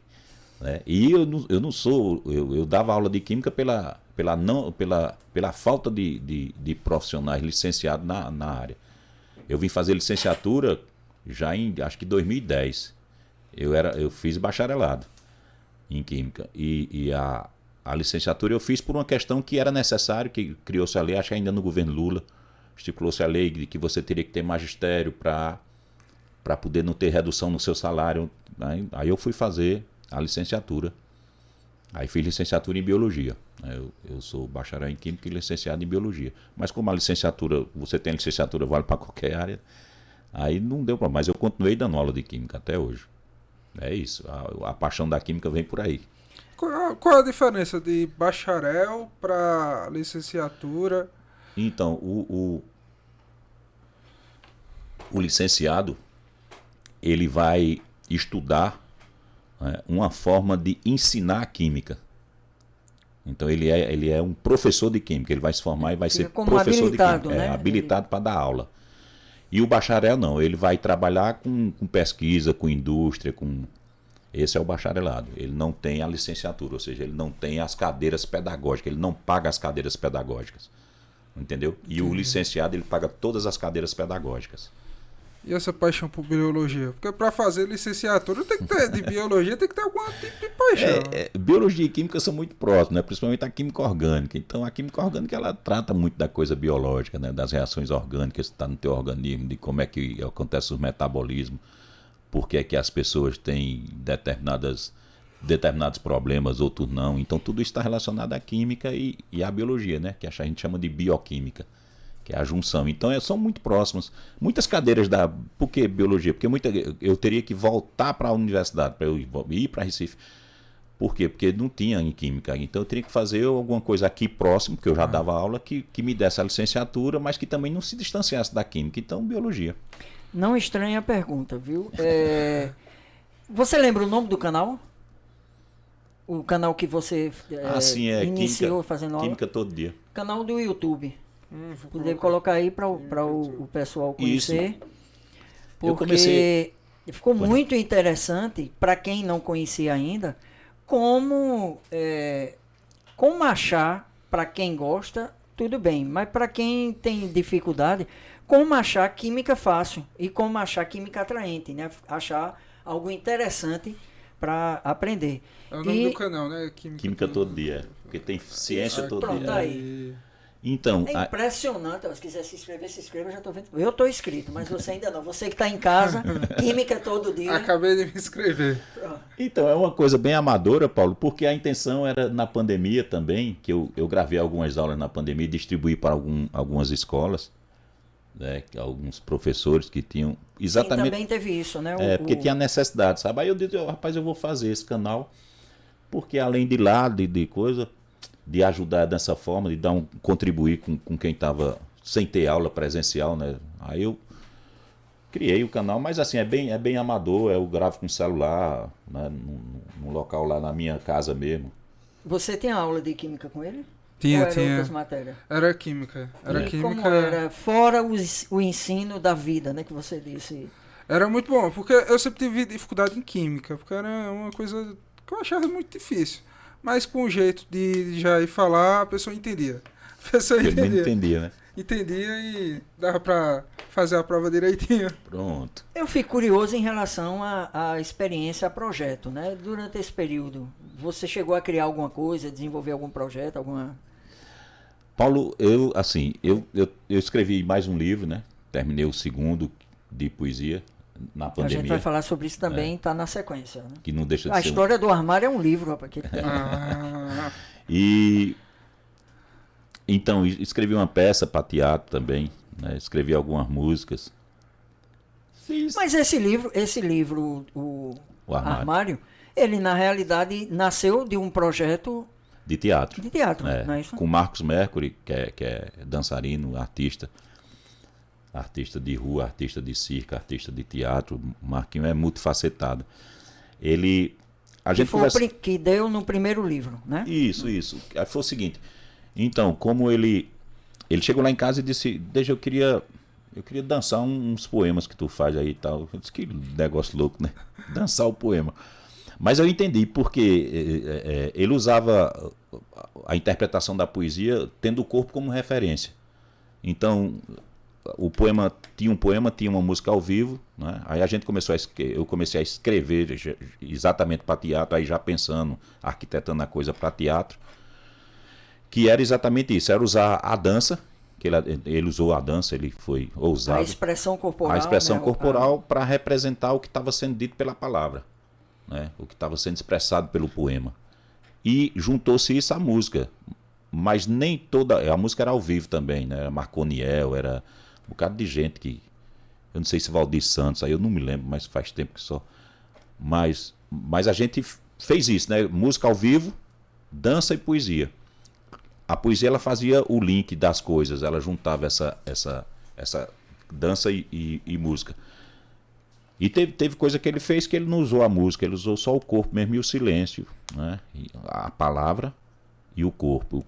Né? E eu não sou, eu dava aula de química pela falta de profissionais licenciados na área. Eu vim fazer licenciatura já em, acho que 2010. Eu fiz bacharelado em química. E a licenciatura eu fiz por uma questão que era necessário, que criou-se a lei, acho que ainda no governo Lula, estipulou-se a lei de que você teria que ter magistério para poder não ter redução no seu salário. Aí eu fui fazer a licenciatura. Aí fiz licenciatura em biologia. Eu sou bacharel em química e licenciado em biologia. Mas como a licenciatura, você tem licenciatura, vale para qualquer área, aí não deu problema. Mas eu continuei dando aula de química até hoje. É isso, a paixão da química vem por aí. Qual a diferença de bacharel para licenciatura? Então, o licenciado, ele vai estudar, né, uma forma de ensinar a química. Então ele é um professor de química, ele vai se formar e vai ser professor de química, né? habilitado para dar aula. E o bacharel não, ele vai trabalhar com pesquisa, com indústria, esse é o bacharelado. Ele não tem a licenciatura, ou seja, ele não tem as cadeiras pedagógicas, ele não paga as cadeiras pedagógicas. Entendeu? E o licenciado, ele paga todas as cadeiras pedagógicas. E essa paixão por biologia? Porque para fazer licenciatura tem que ter, de biologia tem que ter algum tipo de paixão. Biologia e química são muito próximos, né? Principalmente a química orgânica. Então a química orgânica ela trata muito da coisa biológica, né? Das reações orgânicas que está no teu organismo, de como é que acontece o metabolismo, por que é que as pessoas têm determinados problemas, outros não. Então tudo isso está relacionado à química e à biologia, né? Que a gente chama de bioquímica, que é a junção. Então são muito próximos. Muitas cadeiras Por que biologia? Porque eu teria que voltar para a universidade, para eu ir para Recife. Por quê? Porque não tinha em química. Então eu teria que fazer alguma coisa aqui próximo, que eu já dava aula, que me desse a licenciatura, mas que também não se distanciasse da química. Então, biologia. Não estranha a pergunta, viu? Você lembra o nome do canal? O canal que você iniciou química, fazendo aula? Química Todo Dia. Canal do YouTube. Poder colocar aí para o pessoal conhecer. Isso. Porque ficou muito interessante, para quem não conhecia ainda, como achar, para quem gosta, tudo bem. Mas para quem tem dificuldade, como achar química fácil e como achar química atraente, né? Achar algo interessante para aprender. É o nome do canal, né? Química Todo Dia. Porque tem ciência todo pronto, dia. Aí. Então, é impressionante. Se quiser se inscrever, se inscreva. Eu já estou vendo. Eu estou inscrito, mas você ainda não. Você que está em casa, química todo dia. Acabei de me inscrever. Então, é uma coisa bem amadora, Paulo, porque a intenção era na pandemia também, que eu gravei algumas aulas na pandemia e distribuí para algumas escolas. Né, alguns professores que tinham exatamente. Sim, também teve isso, né? Porque tinha necessidade, sabe? Aí eu disse, rapaz, eu vou fazer esse canal, porque além de lá, de coisa, de ajudar dessa forma, de contribuir com quem estava sem ter aula presencial, né? Aí eu criei o canal, mas assim, é bem amador, eu gravo com celular, né? Num local lá na minha casa mesmo. Você tem aula de química com ele? Tinha. Outras matérias? Era química. Como era? Fora o ensino da vida, né, que você disse. Era muito bom, porque eu sempre tive dificuldade em química, porque era uma coisa que eu achava muito difícil. Mas com o jeito de já ir falar, a pessoa entendia. A pessoa entendia. Ele entendia, né? Entendia e dava pra fazer a prova direitinho. Pronto. Eu fico curioso em relação à experiência, a projeto, né? Durante esse período, você chegou a criar alguma coisa, desenvolver algum projeto, alguma... Paulo, eu escrevi mais um livro, né? Terminei o segundo de poesia na pandemia. A gente vai falar sobre isso também, tá na sequência. Né? Que não deixa de a ser história do armário é um livro, rapaz. Que tem. E então escrevi uma peça para teatro também, né? Escrevi algumas músicas. Fiz. Mas esse livro, o armário, ele na realidade nasceu de um projeto de teatro. De teatro, não é isso? Com Marcos Mercury, que é dançarino, artista de rua, artista de circo, artista de teatro. O Marquinho é multifacetado. Que deu no primeiro livro, né? Isso. Foi o seguinte. Então, como ele chegou lá em casa e disse, eu queria Eu queria dançar uns poemas que tu faz aí e tal. Eu disse, que negócio louco, né? Dançar o poema. Mas eu entendi porque ele usava a interpretação da poesia tendo o corpo como referência. Então, tinha uma música ao vivo, né? Aí a gente eu comecei a escrever exatamente para teatro, aí já pensando, arquitetando a coisa para teatro, que era exatamente isso, era usar a dança, que ele usou a dança, ele foi ousado. A expressão corporal. A expressão, né, corporal para representar o que estava sendo dito pela palavra, né? O que estava sendo expressado pelo poema. E juntou-se isso à música. Mas nem toda. A música era ao vivo também, né? Era Marconiel, era um bocado de gente que. Eu não sei se Valdir Santos, aí eu não me lembro, mas faz tempo que só. Mas a gente fez isso, né? Música ao vivo, dança e poesia. A poesia ela fazia o link das coisas, ela juntava essa dança e música. E teve coisa que ele fez que ele não usou a música, ele usou só o corpo mesmo e o silêncio, né? E a palavra e o corpo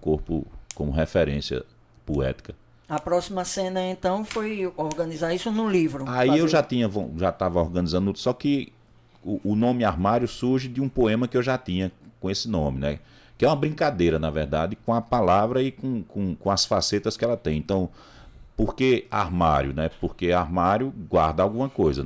como referência poética. A próxima cena, então, foi organizar isso no livro. Aí eu já estava organizando, só que o nome Armário surge de um poema que eu já tinha com esse nome, né? Que é uma brincadeira, na verdade, com a palavra e com as facetas que ela tem. Então, por que armário, né? Porque armário guarda alguma coisa.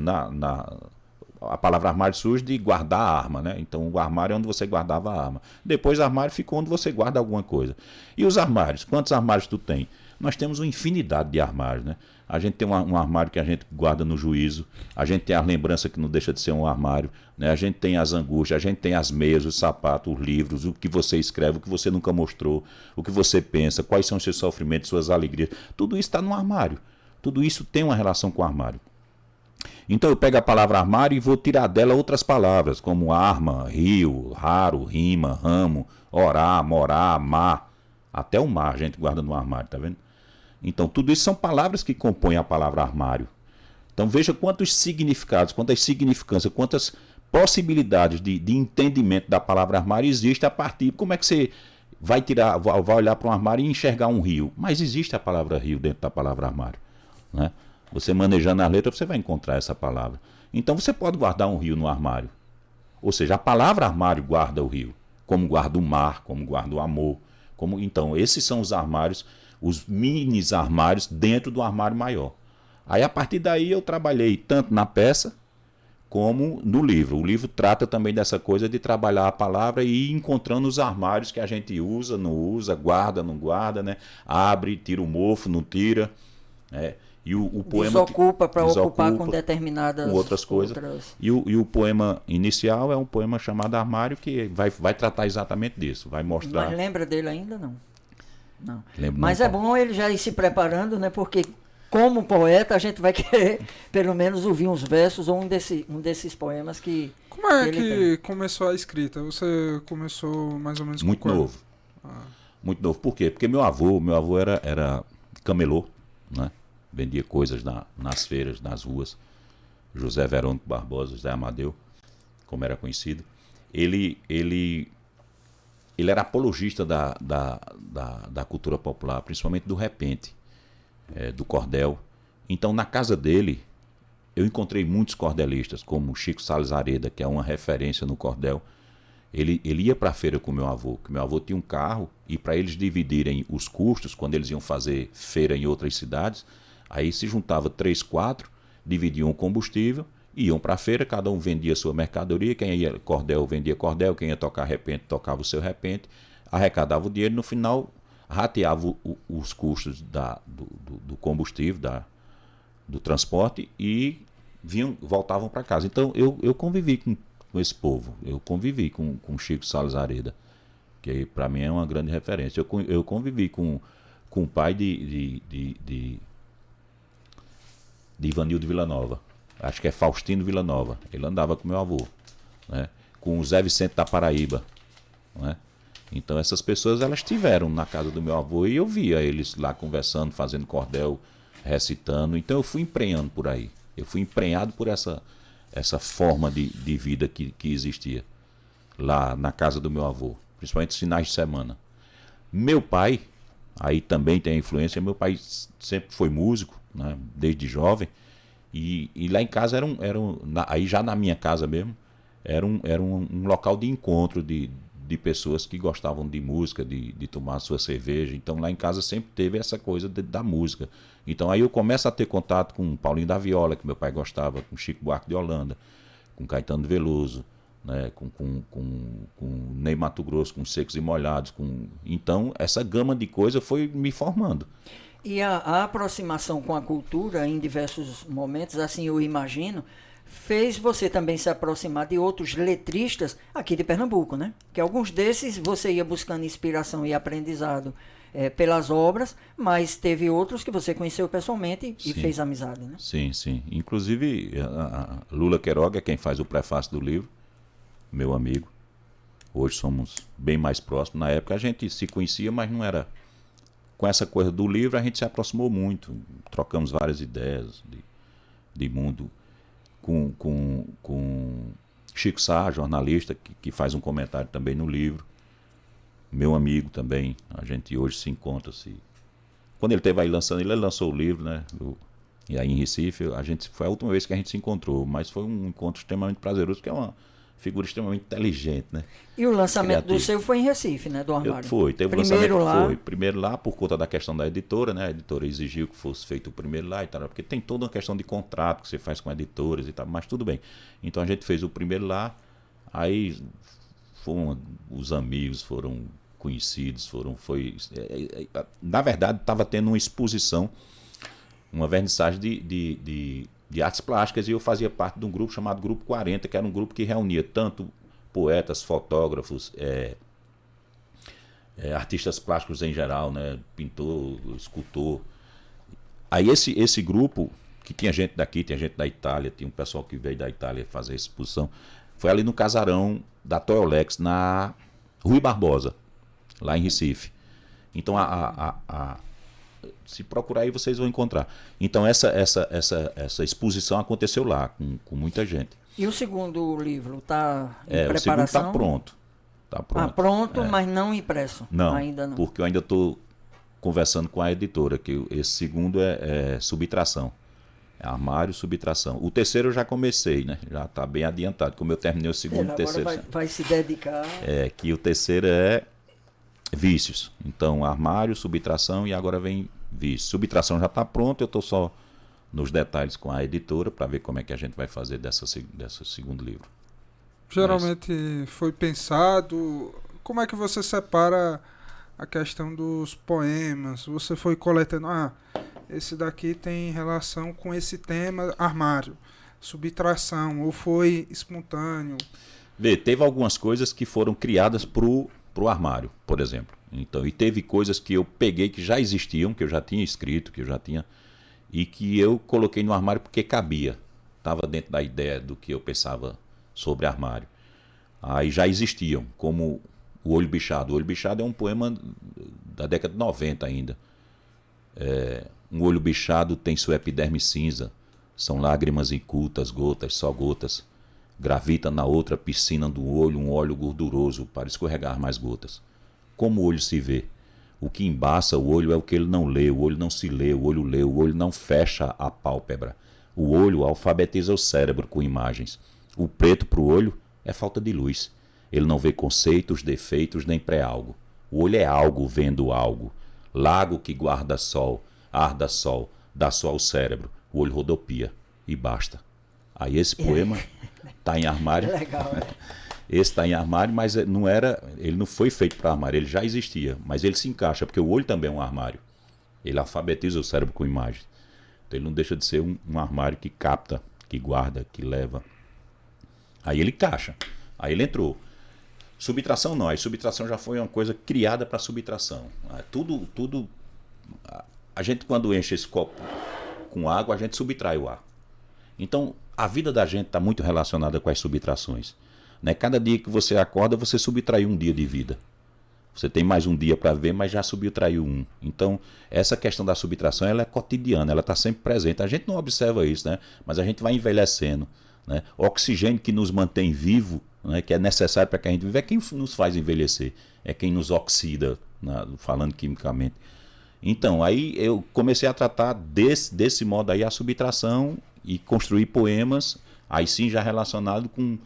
A palavra armário surge de guardar a arma, né? Então o armário é onde você guardava a arma. Depois o armário ficou onde você guarda alguma coisa. E os armários? Quantos armários tu tem? Nós temos uma infinidade de armários, né? A gente tem um armário que a gente guarda no juízo, a gente tem a lembrança que não deixa de ser um armário, né? A gente tem as angústias, a gente tem as meias, os sapatos, os livros, o que você escreve, o que você nunca mostrou, o que você pensa, quais são os seus sofrimentos, suas alegrias. Tudo isso está no armário. Tudo isso tem uma relação com o armário. Então eu pego a palavra armário e vou tirar dela outras palavras, como arma, rio, raro, rima, ramo, orar, morar, mar. Até o mar a gente guarda no armário, tá vendo? Então tudo isso são palavras que compõem a palavra armário. Então veja quantos significados, quantas significâncias, quantas possibilidades de entendimento da palavra armário existe a partir... Como é que você vai olhar para um armário e enxergar um rio? Mas existe a palavra rio dentro da palavra armário, né? Você manejando as letras, você vai encontrar essa palavra. Então você pode guardar um rio no armário. Ou seja, a palavra armário guarda o rio, como guarda o mar, como guarda o amor. Então, esses são os armários, os mini armários dentro do armário maior. Aí, a partir daí, eu trabalhei tanto na peça como no livro. O livro trata também dessa coisa de trabalhar a palavra e ir encontrando os armários que a gente usa, não usa, guarda, não guarda, né? Abre, tira o mofo, não tira, né? E o poema desocupa para ocupar com determinadas com outras coisas. E o poema inicial é um poema chamado Armário, que vai tratar exatamente disso, vai mostrar. Mas lembra dele ainda? Não. Lembro. Mas não, é bom ele já ir se preparando, né? Porque como poeta a gente vai querer pelo menos ouvir uns versos ou um desses poemas que... Como é que começou a escrita? Você começou mais ou menos muito com novo. Muito novo. Por quê? Porque meu avô era camelô, né? Vendia coisas nas feiras, nas ruas. José Verônico Barbosa, José Amadeu, como era conhecido. Ele era apologista da cultura popular, principalmente do repente, do cordel. Então, na casa dele, eu encontrei muitos cordelistas, como Chico Salles Areda, que é uma referência no cordel. Ele ia para a feira com meu avô, que meu avô tinha um carro, e para eles dividirem os custos, quando eles iam fazer feira em outras cidades, aí se juntava 3, 4, dividiam o combustível, iam para a feira, cada um vendia sua mercadoria, quem ia cordel vendia cordel, quem ia tocar repente tocava o seu repente, arrecadava o dinheiro, no final rateava os custos do combustível, do transporte e voltavam para casa. Então eu convivi com esse povo, eu convivi com Chico Salles Areda, que para mim é uma grande referência. Eu convivi com o pai de Ivanildo Villanova, acho que é Faustino Villanova, ele andava com meu avô, né? Com o Zé Vicente da Paraíba, né? Então essas pessoas elas estiveram na casa do meu avô e eu via eles lá conversando, fazendo cordel, recitando. Então eu fui emprenhando por aí, eu fui emprenhado por essa forma de vida que existia lá na casa do meu avô, principalmente nos finais de semana. Meu pai, aí também tem a influência, meu pai sempre foi músico, né, desde jovem. E lá em casa aí já na minha casa mesmo, era um local de encontro de pessoas que gostavam de música, de tomar sua cerveja. Então lá em casa sempre teve essa coisa da música. Então aí eu começo a ter contato com Paulinho da Viola, que meu pai gostava, com Chico Buarque de Holanda, com Caetano Veloso, né, com Ney Matogrosso, com Secos e Molhados. Então essa gama de coisas foi me formando. E a aproximação com a cultura em diversos momentos, assim eu imagino, fez você também se aproximar de outros letristas aqui de Pernambuco, né? Que alguns desses você ia buscando inspiração e aprendizado pelas obras, mas teve outros que você conheceu pessoalmente e fez amizade, né? Sim, sim. Inclusive, a Lula Queiroga é quem faz o prefácio do livro, meu amigo. Hoje somos bem mais próximos. Na época a gente se conhecia, mas não era... Com essa coisa do livro a gente se aproximou muito, trocamos várias ideias de mundo, com Chico Sá, jornalista, que faz um comentário também no livro, meu amigo também, a gente hoje se encontra. Quando ele esteve aí lançando, ele lançou o livro, né? E aí em Recife, foi a última vez que a gente se encontrou, mas foi um encontro extremamente prazeroso, porque é uma figura extremamente inteligente, né? E o lançamento do seu foi em Recife, né? Do Armário. Teve primeiro o lançamento, lá. Primeiro lá, por conta da questão da editora, né? A editora exigiu que fosse feito o primeiro lá e tal, porque tem toda uma questão de contrato que você faz com editoras e tal, mas tudo bem. Então a gente fez o primeiro lá, aí os amigos foram conhecidos, na verdade estava tendo uma exposição, uma vernissagem de artes plásticas, e eu fazia parte de um grupo chamado Grupo 40, que era um grupo que reunia tanto poetas, fotógrafos, artistas plásticos em geral, né? Pintor, escultor. Aí esse grupo, que tinha gente daqui, tinha gente da Itália, tinha um pessoal que veio da Itália fazer exposição, foi ali no casarão da Toyolex, na Rui Barbosa, lá em Recife. Então se procurar aí vocês vão encontrar. Então essa exposição aconteceu lá, com muita gente. E o segundo livro está em preparação? O segundo está pronto. Tá pronto. Pronto, mas não impresso. Não, ainda não. Porque eu ainda estou conversando com a editora, que esse segundo é Subtração. É Armário, Subtração. O terceiro eu já comecei, né? Já está bem adiantado. Como eu terminei o segundo, o terceiro... Vai se dedicar... Que o terceiro é Vícios. Então, Armário, Subtração e agora vem Vícios. Subtração já está pronto, eu estou só nos detalhes com a editora para ver como é que a gente vai fazer dessa segundo livro. Geralmente foi pensado... Como é que você separa a questão dos poemas? Você foi coletando... esse daqui tem relação com esse tema, armário, subtração, ou foi espontâneo? Teve algumas coisas que foram criadas pro armário, por exemplo. Então, e teve coisas que eu peguei que já existiam, que eu já tinha escrito, e que eu coloquei no armário porque cabia. Estava dentro da ideia do que eu pensava sobre armário. Aí já existiam, como O Olho Bichado. O Olho Bichado é um poema da década de 90 ainda. Um olho bichado tem sua epiderme cinza, são lágrimas incultas, gotas, só gotas. Gravita na outra piscina do olho um óleo gorduroso para escorregar mais gotas. Como o olho se vê? O que embaça o olho é o que ele não lê, o olho não se lê, o olho não fecha a pálpebra. O olho alfabetiza o cérebro com imagens. O preto para o olho é falta de luz. Ele não vê conceitos, defeitos nem pré-algo. O olho é algo vendo algo. Lago que guarda sol, arda sol, dá sol ao cérebro. O olho rodopia e basta. Aí esse poema está em armário. Legal, Esse está em armário, mas ele não foi feito para armário, ele já existia, mas ele se encaixa, porque o olho também é um armário. Ele alfabetiza o cérebro com imagens. Então ele não deixa de ser um armário que capta, que guarda, que leva. Aí ele encaixa. Aí ele entrou. Subtração não, a subtração já foi uma coisa criada para subtração. Tudo. A gente, quando enche esse copo com água, a gente subtrai o ar. Então, a vida da gente está muito relacionada com as subtrações. Né? Cada dia que você acorda, você subtraiu um dia de vida. Você tem mais um dia para ver, mas já subtraiu um. Então, essa questão da subtração ela é cotidiana, ela está sempre presente. A gente não observa isso, né? Mas a gente vai envelhecendo. Né? O oxigênio que nos mantém vivo, né? Que é necessário para que a gente viva, é quem nos faz envelhecer. É quem nos oxida, né? Falando quimicamente. Então, aí eu comecei a tratar desse modo aí a subtração e construir poemas, aí sim já relacionado com,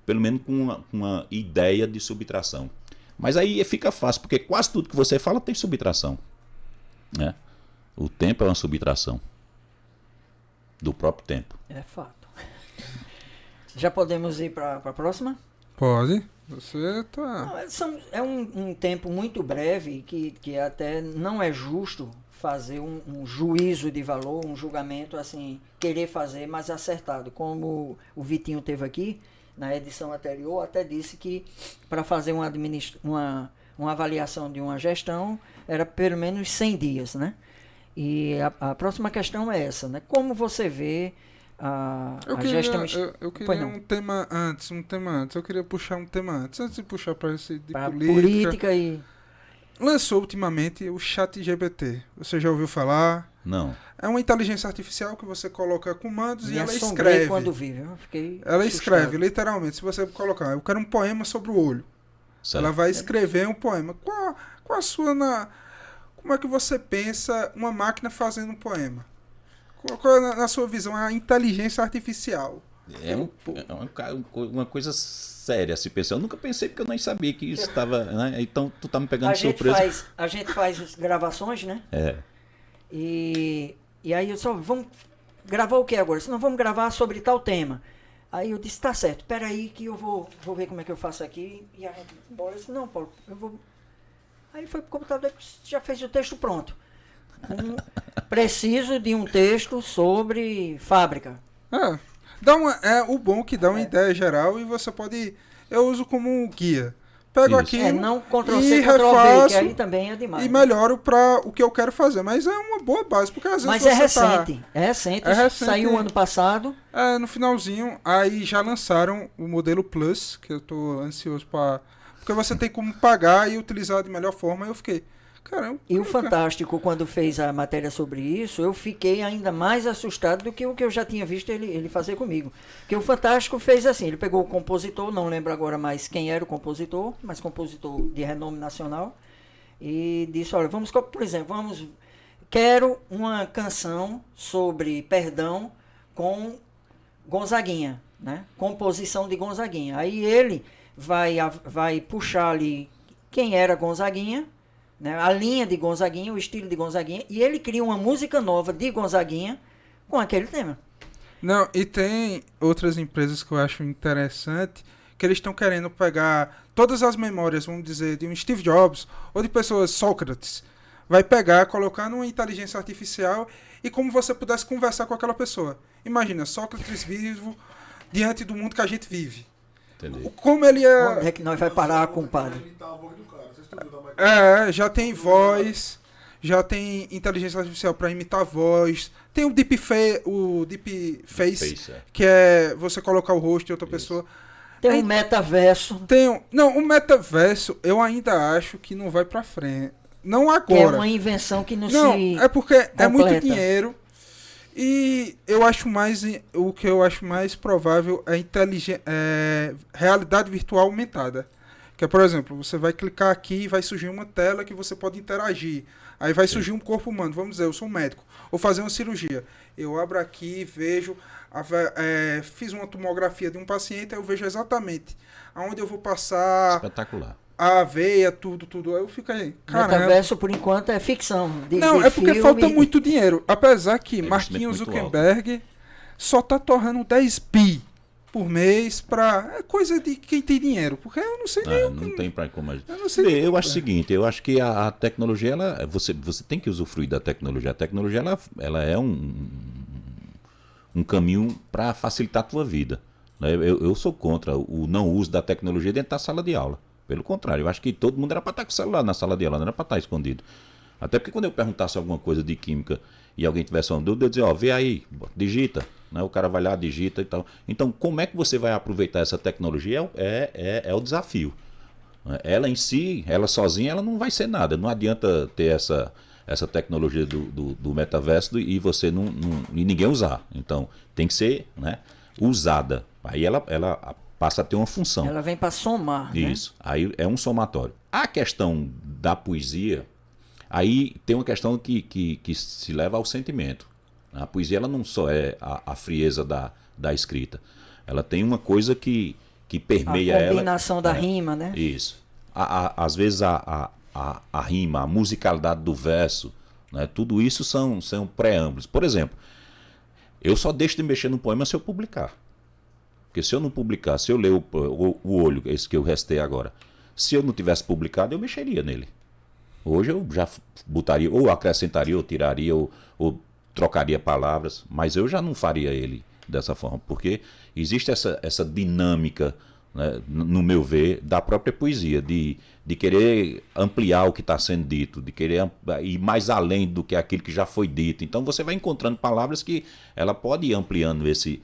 pelo menos com uma ideia de subtração. Mas aí fica fácil, porque quase tudo que você fala tem subtração, né? O tempo é uma subtração do próprio tempo. É fato. Já podemos ir para a próxima? Pode. Você tá. Não, é um tempo muito breve que até não é justo fazer um juízo de valor, um julgamento assim, querer fazer mais acertado. Como o Vitinho teve aqui, na edição anterior, até disse que para fazer uma avaliação de uma gestão era pelo menos 100 dias, né? E a próxima questão é essa, né? Como você vê a gestão... Eu queria um tema antes. Eu queria puxar um tema antes de puxar para esse de Pra política. política e... Lançou ultimamente o ChatGPT. Você já ouviu falar? Não. É uma inteligência artificial que você coloca comandos e Me ela assombrei escreve. quando vi, viu? Fiquei Ela assustado. escreve, literalmente. Se você colocar, eu quero um poema sobre o olho. Certo. Ela vai escrever um poema. Qual a sua... Como é que você pensa uma máquina fazendo um poema? Qual é, na sua visão, a inteligência artificial? Uma coisa séria a se pensar. Eu nunca pensei porque eu nem sabia que isso estava... Né? Então, tu tá me pegando de surpresa. A gente faz as gravações, né? É. E aí eu só, vamos gravar o que agora? Senão vamos gravar sobre tal tema. Aí eu disse, tá certo, peraí que eu vou ver como é que eu faço aqui. E a gente, bora, eu disse, não, Paulo, eu vou... Aí ele foi pro computador e já fez o texto pronto. Preciso de um texto sobre fábrica. O bom que dá uma ideia geral e você pode... Eu uso como um guia. Pego Isso. aquilo Não Ctrl-C, e Ctrl-V, refaço que aí também é demais. e né? melhoro para o que eu quero fazer. Mas é uma boa base, porque às vezes Mas você é recente, tá... é recente. É recente. Saiu ano passado. No finalzinho, aí já lançaram o modelo Plus, que eu tô ansioso para... Porque você tem como pagar e utilizar de melhor forma. E eu fiquei... Caramba. E o Fantástico, quando fez a matéria sobre isso, eu fiquei ainda mais assustado do que o que eu já tinha visto ele fazer comigo. Porque o Fantástico fez assim, ele pegou o compositor, não lembro agora mais quem era o compositor, mas compositor de renome nacional, e disse, olha, por exemplo, quero uma canção sobre perdão com Gonzaguinha, né? Composição de Gonzaguinha. Aí ele vai puxar ali quem era Gonzaguinha, né, a linha de Gonzaguinha, o estilo de Gonzaguinha, e ele cria uma música nova de Gonzaguinha com aquele tema. Não, e tem outras empresas que eu acho interessante, que eles estão querendo pegar todas as memórias, vamos dizer, de um Steve Jobs, ou de pessoas, Sócrates, vai pegar, colocar numa inteligência artificial, e como você pudesse conversar com aquela pessoa. Imagina, Sócrates vivo, diante do mundo que a gente vive. Entendi. Como ele ia... Onde é que nós vai parar, compadre? Já tem voz, já tem inteligência artificial para imitar a voz, tem o Deep Face, que é você colocar o rosto de outra pessoa. Tem um metaverso. Não, o metaverso eu ainda acho que não vai para frente. Não agora. Que é uma invenção que não se é porque é muito completa. dinheiro. E o que eu acho mais provável é realidade virtual aumentada. Que é, por exemplo, você vai clicar aqui e vai surgir uma tela que você pode interagir. Aí vai surgir um corpo humano. Vamos dizer, eu sou um médico. Vou fazer uma cirurgia. Eu abro aqui, vejo, fiz uma tomografia de um paciente, aí eu vejo exatamente aonde eu vou passar... Espetacular. A veia, tudo. Aí eu fico aí, caramba. Metaverso, por enquanto, é ficção. Não, é porque falta muito dinheiro. Apesar que Marquinhos muito Zuckerberg só tá torrando 10 bi por mês pra... É coisa de quem tem dinheiro. Porque eu não sei nem... Não tem pra como... Eu não sei. Eu acho o seguinte, eu acho que a tecnologia, você tem que usufruir da tecnologia. A tecnologia, ela é um caminho para facilitar a tua vida. Eu sou contra o não uso da tecnologia dentro da sala de aula. Pelo contrário, eu acho que todo mundo era para estar com o celular na sala de aula, não era para estar escondido. Até porque quando eu perguntasse alguma coisa de química e alguém tivesse uma dúvida, eu dizia, vê aí, digita. Né? O cara vai lá, digita e tal. Então, como é que você vai aproveitar essa tecnologia? É o desafio. Ela em si, ela sozinha, ela não vai ser nada. Não adianta ter essa tecnologia do metaverso e você e ninguém usar. Então, tem que ser, né, usada. Aí ela passa a ter uma função. Ela vem para somar. Isso. Né? Aí é um somatório. A questão da poesia, Aí tem uma questão que se leva ao sentimento. A poesia ela não só é a frieza da escrita. Ela tem uma coisa que permeia ela. A combinação da rima, né? Isso. Às vezes a rima, a musicalidade do verso, né? Tudo isso são preâmbulos. Por exemplo, eu só deixo de mexer no poema se eu publicar. Porque se eu não publicar, se eu ler o olho, esse que eu restei agora, se eu não tivesse publicado, eu mexeria nele. Hoje eu já botaria, ou acrescentaria, ou tiraria, ou trocaria palavras, mas eu já não faria ele dessa forma, porque existe essa dinâmica, né, no meu ver, da própria poesia, de querer ampliar o que está sendo dito, de querer ir mais além do que aquilo que já foi dito. Então você vai encontrando palavras que ela pode ir ampliando esse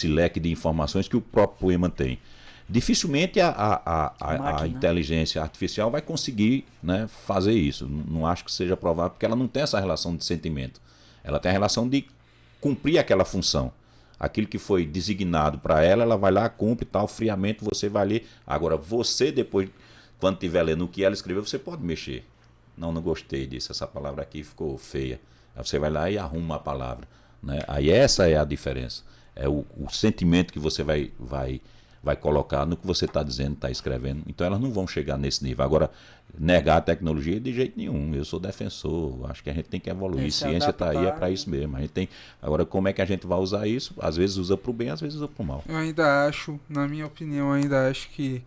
leque de informações que o próprio poema tem. Dificilmente a inteligência artificial vai conseguir, né, fazer isso. Não acho que seja provável, porque ela não tem essa relação de sentimento. Ela tem a relação de cumprir aquela função. Aquilo que foi designado para ela, ela vai lá, cumpre tal, friamente você vai ler. Agora, você depois, quando estiver lendo o que ela escreveu, você pode mexer. Não gostei disso, essa palavra aqui ficou feia. Aí você vai lá e arruma a palavra, né? Aí essa é a diferença. É o sentimento que você vai colocar no que você está dizendo, está escrevendo. Então elas não vão chegar nesse nível. Agora, negar a tecnologia de jeito nenhum. Eu sou defensor, acho que a gente tem que evoluir. Ciência está aí, é para isso mesmo. A gente tem. Agora, como é que a gente vai usar isso? Às vezes usa para o bem, às vezes usa para o mal. Eu ainda acho, na minha opinião, ainda acho que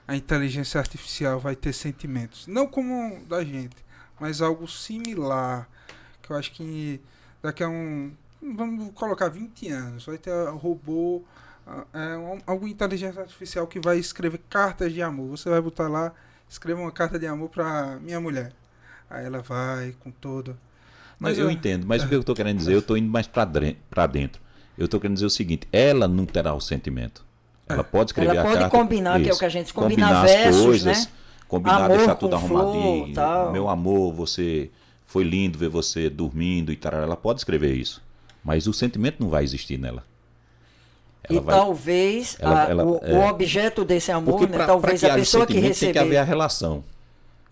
a inteligência artificial vai ter sentimentos. Não como da gente, mas algo similar. Que eu acho que daqui a vamos colocar 20 anos, vai ter robô, alguma inteligência artificial que vai escrever cartas de amor. Você vai botar lá, escreva uma carta de amor para minha mulher. Aí ela vai com todo. Mas eu entendo, mas o que eu estou querendo dizer, eu estou indo mais para dentro. Eu estou querendo dizer o seguinte, ela não terá o sentimento. Ela pode escrever a carta. Ela pode combinar, isso, que é o que a gente combina versos, coisas, né? Combinar, amor deixar tudo flor, arrumadinho. Tal. Meu amor, você foi lindo ver você dormindo e tal. Ela pode escrever isso, mas o sentimento não vai existir nela. Talvez o objeto desse amor, né? Talvez a pessoa que receber. Tem que haver a relação.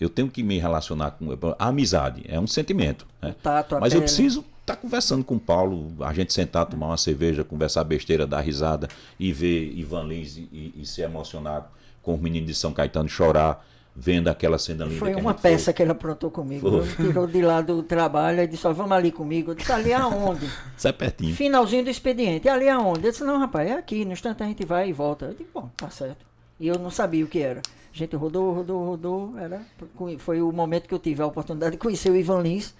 Eu tenho que me relacionar com a amizade, é um sentimento, né? Mas eu preciso estar conversando com o Paulo, a gente sentar, tomar uma cerveja, conversar besteira, dar risada e ver Ivan Lins e se emocionar com os meninos de São Caetano chorar, vendo aquela cena linda. Foi uma peça que ele aprontou comigo. Ele tirou de lá do trabalho e disse: ó, vamos ali comigo. Eu disse: ali aonde? Isso é pertinho. Finalzinho do expediente. Ali aonde? Eu disse: não, rapaz, é aqui. No instante a gente vai e volta. Eu disse: bom, tá certo. E eu não sabia o que era. A gente rodou. Foi o momento que eu tive a oportunidade de conhecer o Ivan Lins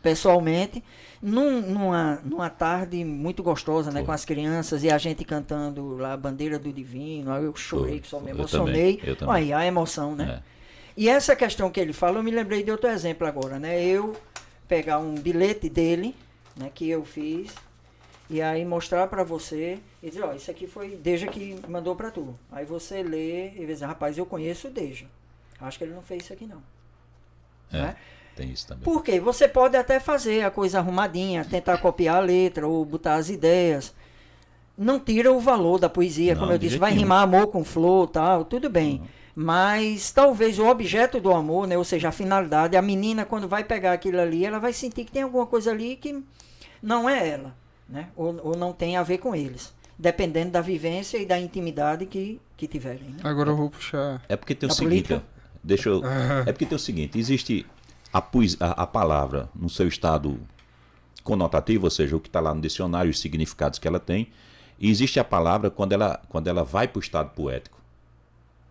pessoalmente, numa tarde muito gostosa, né, com as crianças e a gente cantando lá a Bandeira do Divino. Aí eu chorei, que só me emocionei. Eu também. Aí a emoção, né? É. E essa questão que ele fala, eu me lembrei de outro exemplo agora, né? Eu pegar um bilhete dele, né, que eu fiz, e aí mostrar para você e dizer: ó, isso aqui foi Deja que mandou para tu. Aí você lê e diz: rapaz, eu conheço o Deja. Acho que ele não fez isso aqui não. Né? Tem isso também. Porque você pode até fazer a coisa arrumadinha, tentar copiar a letra ou botar as ideias. Não tira o valor da poesia, como eu disse, vai rimar amor com flor, tal, tudo bem. Mas talvez o objeto do amor, né, ou seja, a finalidade, a menina quando vai pegar aquilo ali, ela vai sentir que tem alguma coisa ali que não é ela, né? Ou não tem a ver com eles, dependendo da vivência e da intimidade que tiverem. Né? Agora eu vou puxar. É porque tem o seguinte, é porque tem o seguinte, existe a palavra no seu estado conotativo, ou seja, o que está lá no dicionário, os significados que ela tem, e existe a palavra quando ela vai para o estado poético.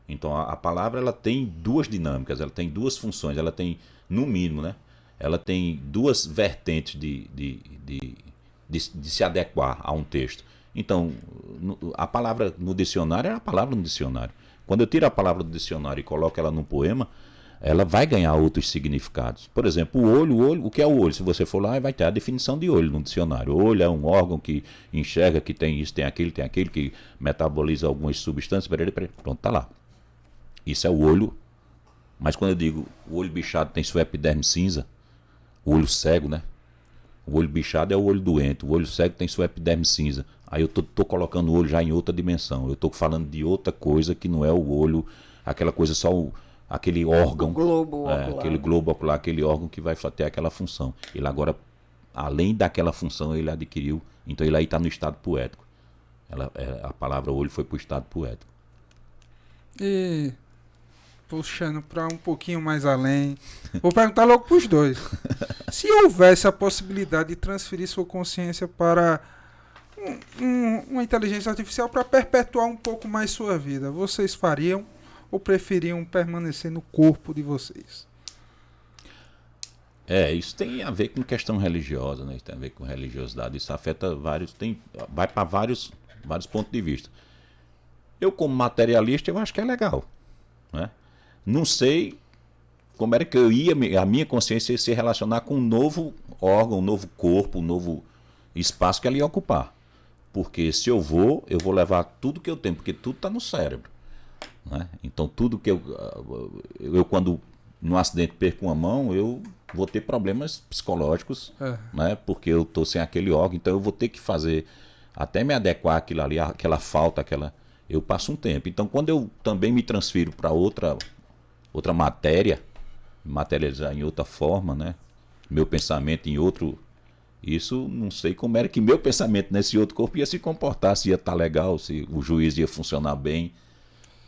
Então a palavra ela tem duas dinâmicas, ela tem duas funções, ela tem, no mínimo, né? Ela tem duas vertentes de se adequar a um texto. Então, a palavra no dicionário é a palavra no dicionário. Quando eu tiro a palavra do dicionário e coloco ela num poema, ela vai ganhar outros significados. Por exemplo, o olho, o que é o olho? Se você for lá, vai ter a definição de olho no dicionário. O olho é um órgão que enxerga, que tem isso, tem aquilo, que metaboliza algumas substâncias. Pronto, tá lá. Isso é o olho. Mas quando eu digo o olho bichado tem sua epiderme cinza, o olho cego, né? O olho bichado é o olho doente, o olho cego tem sua epiderme cinza. Aí eu tô colocando o olho já em outra dimensão. Eu tô falando de outra coisa que não é o olho, aquela coisa só aquele órgão. O globo ocular. Aquele globo ocular, aquele órgão que vai ter aquela função. Ele agora, além daquela função, ele adquiriu. Então ele aí está no estado poético. A palavra olho foi para o estado poético. E puxando para um pouquinho mais além, vou perguntar logo para os dois. Se houvesse a possibilidade de transferir sua consciência para uma inteligência artificial para perpetuar um pouco mais sua vida, vocês fariam ou preferiam permanecer no corpo de vocês? Isso tem a ver com questão religiosa, né? Isso tem a ver com religiosidade. Isso afeta vai para vários pontos de vista. Eu, como materialista, eu acho que é legal, né? Não sei como era que a minha consciência ia se relacionar com um novo órgão, um novo corpo, um novo espaço que ela ia ocupar. Porque se eu vou levar tudo que eu tenho, porque tudo está no cérebro, né? Então tudo que eu quando num acidente perco uma mão, eu vou ter problemas psicológicos, né? Porque eu estou sem aquele órgão, então eu vou ter que fazer, até me adequar àquilo ali, aquela falta, eu passo um tempo. Então quando eu também me transfiro para outra matéria, materializar em outra forma, né? Meu pensamento em outro, isso não sei como era que meu pensamento nesse outro corpo ia se comportar, se ia estar legal, se o juízo ia funcionar bem.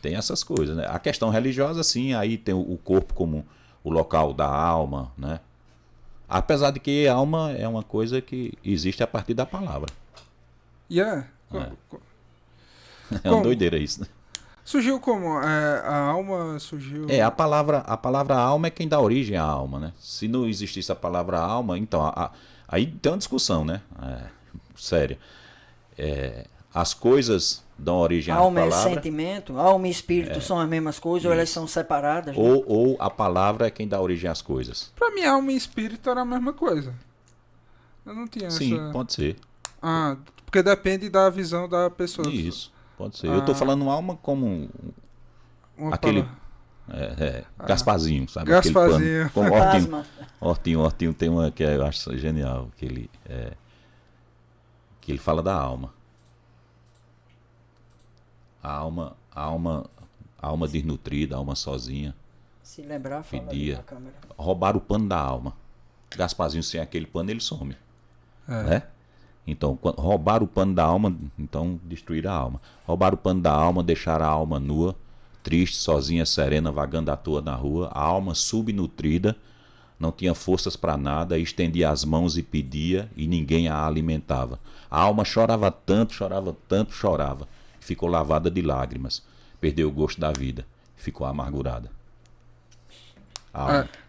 Tem essas coisas, né? A questão religiosa, sim, aí tem o corpo como o local da alma, né? Apesar de que a alma é uma coisa que existe a partir da palavra. É uma doideira isso, né? Surgiu como? A alma surgiu... A palavra alma é quem dá origem à alma, né? Se não existisse a palavra alma, então... Aí tem uma discussão, né? Séria. As coisas dão origem à palavra... Alma é sentimento? Alma e espírito são as mesmas coisas ou elas são separadas? Né? Ou a palavra é quem dá origem às coisas. Pra mim, alma e espírito era a mesma coisa. Eu não tinha Sim, pode ser. Porque depende da visão da pessoa. Isso, pode ser. Eu tô falando alma como aquele... Gasparzinho, sabe? Gasparzinho. Como Hortinho tem uma que eu acho genial, que ele fala da alma. A alma desnutrida, a alma sozinha. Se lembrar, fala ali na câmera. Roubaram o pano da alma. Gasparzinho sem aquele pano, ele some. Né? Então, roubaram o pano da alma, então destruíram a alma. Roubaram o pano da alma, deixaram a alma nua, triste, sozinha, serena, vagando à toa na rua. A alma subnutrida, não tinha forças para nada, estendia as mãos e pedia, e ninguém a alimentava. A alma chorava tanto, chorava. Ficou lavada de lágrimas, perdeu o gosto da vida, ficou amargurada.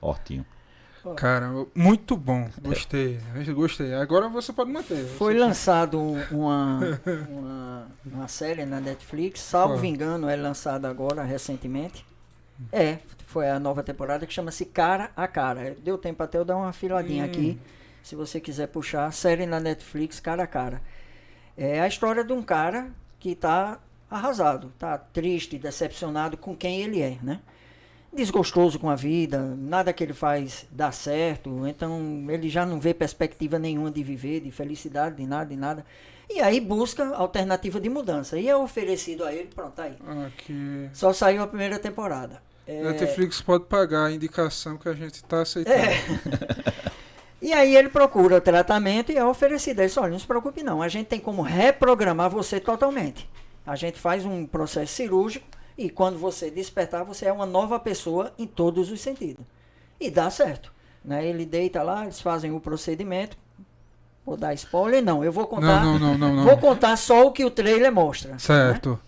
Hortinho. Cara, muito bom, gostei. Agora você pode manter. Foi lançado uma série na Netflix, salvo engano, é lançada agora recentemente. Foi a nova temporada que chama-se Cara a Cara. Deu tempo até eu dar uma filadinha aqui, se você quiser puxar. Série na Netflix, Cara a Cara. É a história de um cara que está arrasado, está triste, decepcionado com quem ele é, né? Desgostoso com a vida, nada que ele faz dá certo, então ele já não vê perspectiva nenhuma de viver, de felicidade, de nada. E aí busca alternativa de mudança. E é oferecido a ele, pronto, tá aí. Só saiu a primeira temporada. Netflix pode pagar a indicação que a gente está aceitando. E aí ele procura tratamento e é oferecido. Ele diz, olha, não se preocupe não, a gente tem como reprogramar você totalmente. A gente faz um processo cirúrgico e quando você despertar, você é uma nova pessoa em todos os sentidos. E dá certo. Né? Ele deita lá, eles fazem o procedimento. Vou dar spoiler? Não, eu vou contar. Não. Vou contar só o que o trailer mostra. Certo. Né?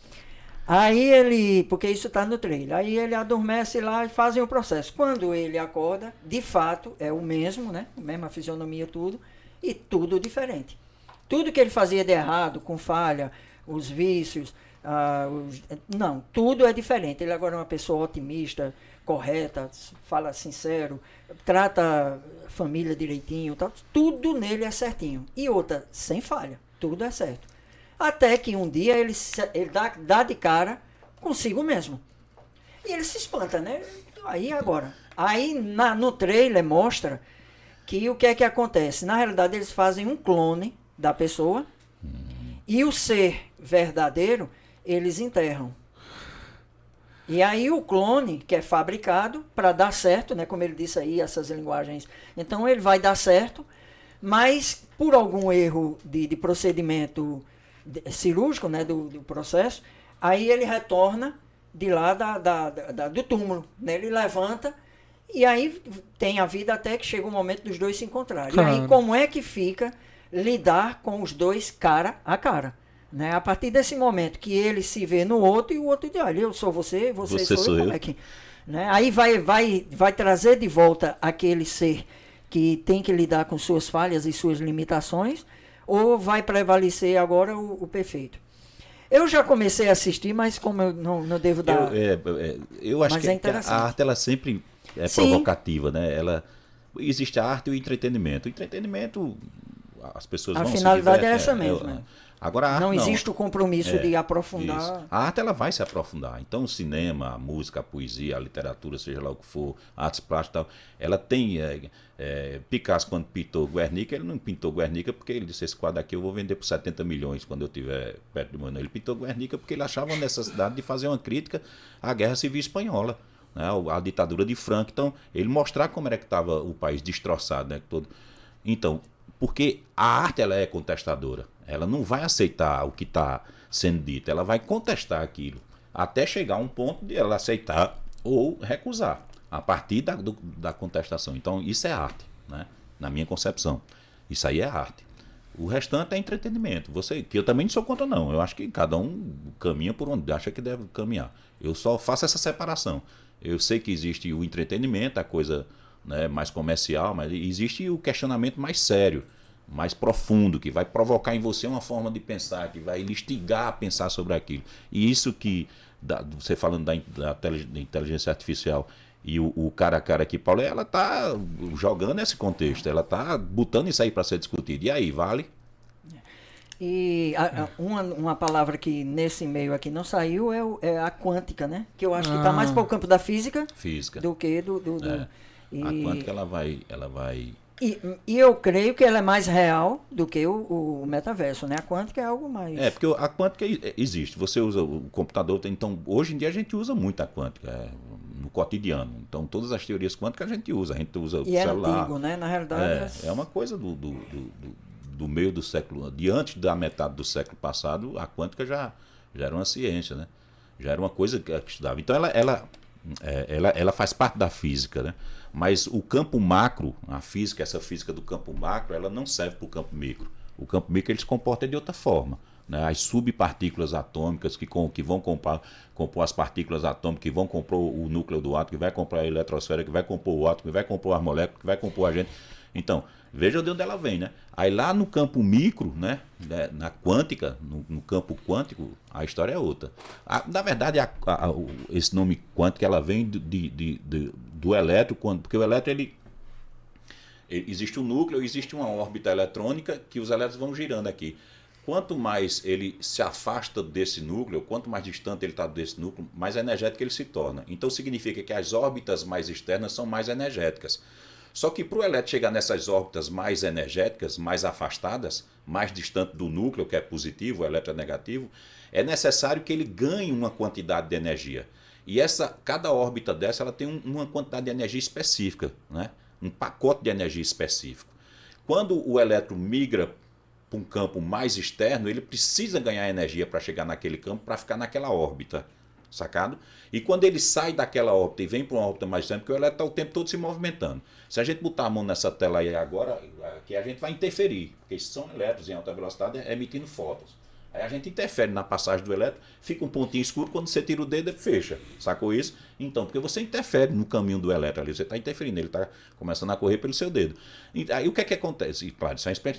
Aí porque isso está no trailer, aí ele adormece lá e fazem o processo. Quando ele acorda, de fato, é o mesmo, né? A mesma fisionomia, tudo, e tudo diferente. Tudo que ele fazia de errado, com falha, os vícios, não, tudo é diferente. Ele agora é uma pessoa otimista, correta, fala sincero, trata a família direitinho, tudo nele é certinho. E outra, sem falha, tudo é certo. Até que um dia ele dá de cara consigo mesmo. E ele se espanta, né? Aí no trailer mostra que o que é que acontece? Na realidade, eles fazem um clone da pessoa e o ser verdadeiro eles enterram. E aí o clone, que é fabricado para dar certo, né, como ele disse aí, essas linguagens, então ele vai dar certo, mas por algum erro de procedimento cirúrgico, né, do processo, aí ele retorna de lá do túmulo, né, ele levanta e aí tem a vida até que chega o momento dos dois se encontrarem. Claro. E aí como é que fica lidar com os dois cara a cara? Né? A partir desse momento que ele se vê no outro e o outro diz, olha, eu sou você, você sou eu. Como é que, né? Aí vai trazer de volta aquele ser que tem que lidar com suas falhas e suas limitações, ou vai prevalecer agora o perfeito? Eu já comecei a assistir, mas como eu não devo dar... Eu acho mas que é interessante. a arte ela sempre é Sim. provocativa, né? Existe a arte e o entretenimento. O entretenimento, as pessoas A vão finalidade se divertem, é essa mesmo. Né? Agora, a arte não existe o compromisso de aprofundar. Isso. A arte ela vai se aprofundar. Então, o cinema, a música, a poesia, a literatura, seja lá o que for, artes plásticas e tal, ela tem. Picasso, quando pintou Guernica, ele não pintou Guernica porque ele disse: esse quadro aqui eu vou vender por 70 milhões quando eu estiver perto de Manoel. Ele pintou Guernica porque ele achava a necessidade de fazer uma crítica à Guerra Civil Espanhola, né, a ditadura de Franco. Então, ele mostrar como era que estava o país destroçado, né, todo. Então, porque a arte ela é contestadora. Ela não vai aceitar o que está sendo dito, ela vai contestar aquilo, até chegar a um ponto de ela aceitar ou recusar, a partir da contestação. Então, isso é arte, né? Na minha concepção. Isso aí é arte. O restante é entretenimento. Que eu também não sou contra, não. Eu acho que cada um caminha por onde acha que deve caminhar. Eu só faço essa separação. Eu sei que existe o entretenimento, a coisa, né, mais comercial, mas existe o questionamento mais sério, mais profundo, que vai provocar em você uma forma de pensar, que vai lhe instigar a pensar sobre aquilo. E isso que, você falando da inteligência artificial e o cara a cara aqui, Paulo, ela está jogando esse contexto, ela está botando isso aí para ser discutido. E aí, vale? E uma palavra que nesse meio aqui não saiu é a quântica, né? Que eu acho que está mais para o campo da física do que A quântica ela vai... E eu creio que ela é mais real do que o metaverso, né? A quântica é algo mais... porque a quântica existe. Você usa o computador, então hoje em dia a gente usa muito a quântica no cotidiano. Então todas as teorias quânticas a gente usa o celular. É antigo, né? Na realidade... É uma coisa do meio do século... De antes da metade do século passado, a quântica já era uma ciência, né? Já era uma coisa que estudava. Então ela faz parte da física, né? Mas o campo macro, essa física do campo macro, ela não serve para o campo micro. O campo micro ele se comporta de outra forma, né? As subpartículas atômicas que vão compor as partículas atômicas, que vão compor o núcleo do átomo, que vai compor a eletrosfera, que vai compor o átomo, que vai compor as moléculas, que vai compor a gente. Então, veja de onde ela vem, né? Aí lá no campo micro, né? Na quântica, no campo quântico, a história é outra. Na verdade, esse nome quântica ela vem do elétron, porque o elétron existe um núcleo, existe uma órbita eletrônica que os elétrons vão girando aqui. Quanto mais ele se afasta desse núcleo, quanto mais distante ele está desse núcleo, mais energético ele se torna. Então significa que as órbitas mais externas são mais energéticas. Só que para o elétron chegar nessas órbitas mais energéticas, mais afastadas, mais distante do núcleo, que é positivo, o elétron é negativo, é necessário que ele ganhe uma quantidade de energia. E cada órbita dessa ela tem uma quantidade de energia específica, né? Um pacote de energia específico. Quando o elétron migra para um campo mais externo, ele precisa ganhar energia para chegar naquele campo, para ficar naquela órbita. Sacado? E quando ele sai daquela órbita e vem para uma órbita mais distante, porque o elétron está o tempo todo se movimentando. Se a gente botar a mão nessa tela aí agora, aqui a gente vai interferir, porque são elétrons em alta velocidade emitindo fótons. Aí a gente interfere na passagem do elétron, fica um pontinho escuro, quando você tira o dedo ele fecha. Sacou isso? Então, porque você interfere no caminho do elétron ali, você está interferindo, ele está começando a correr pelo seu dedo. E aí o que é que acontece? E, claro, isso é uma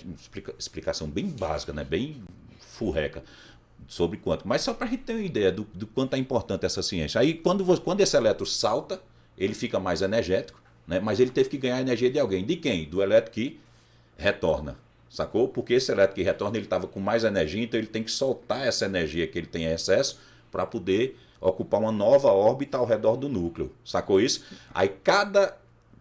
explicação bem básica, né? Bem furreca sobre quanto. Mas só para a gente ter uma ideia do quanto é importante essa ciência. Aí quando esse elétron salta, ele fica mais energético, né? Mas ele teve que ganhar energia de alguém. De quem? Do elétron que retorna. Sacou? Porque esse elétron que retorna, ele estava com mais energia, então ele tem que soltar essa energia que ele tem em excesso para poder ocupar uma nova órbita ao redor do núcleo. Sacou isso? Aí cada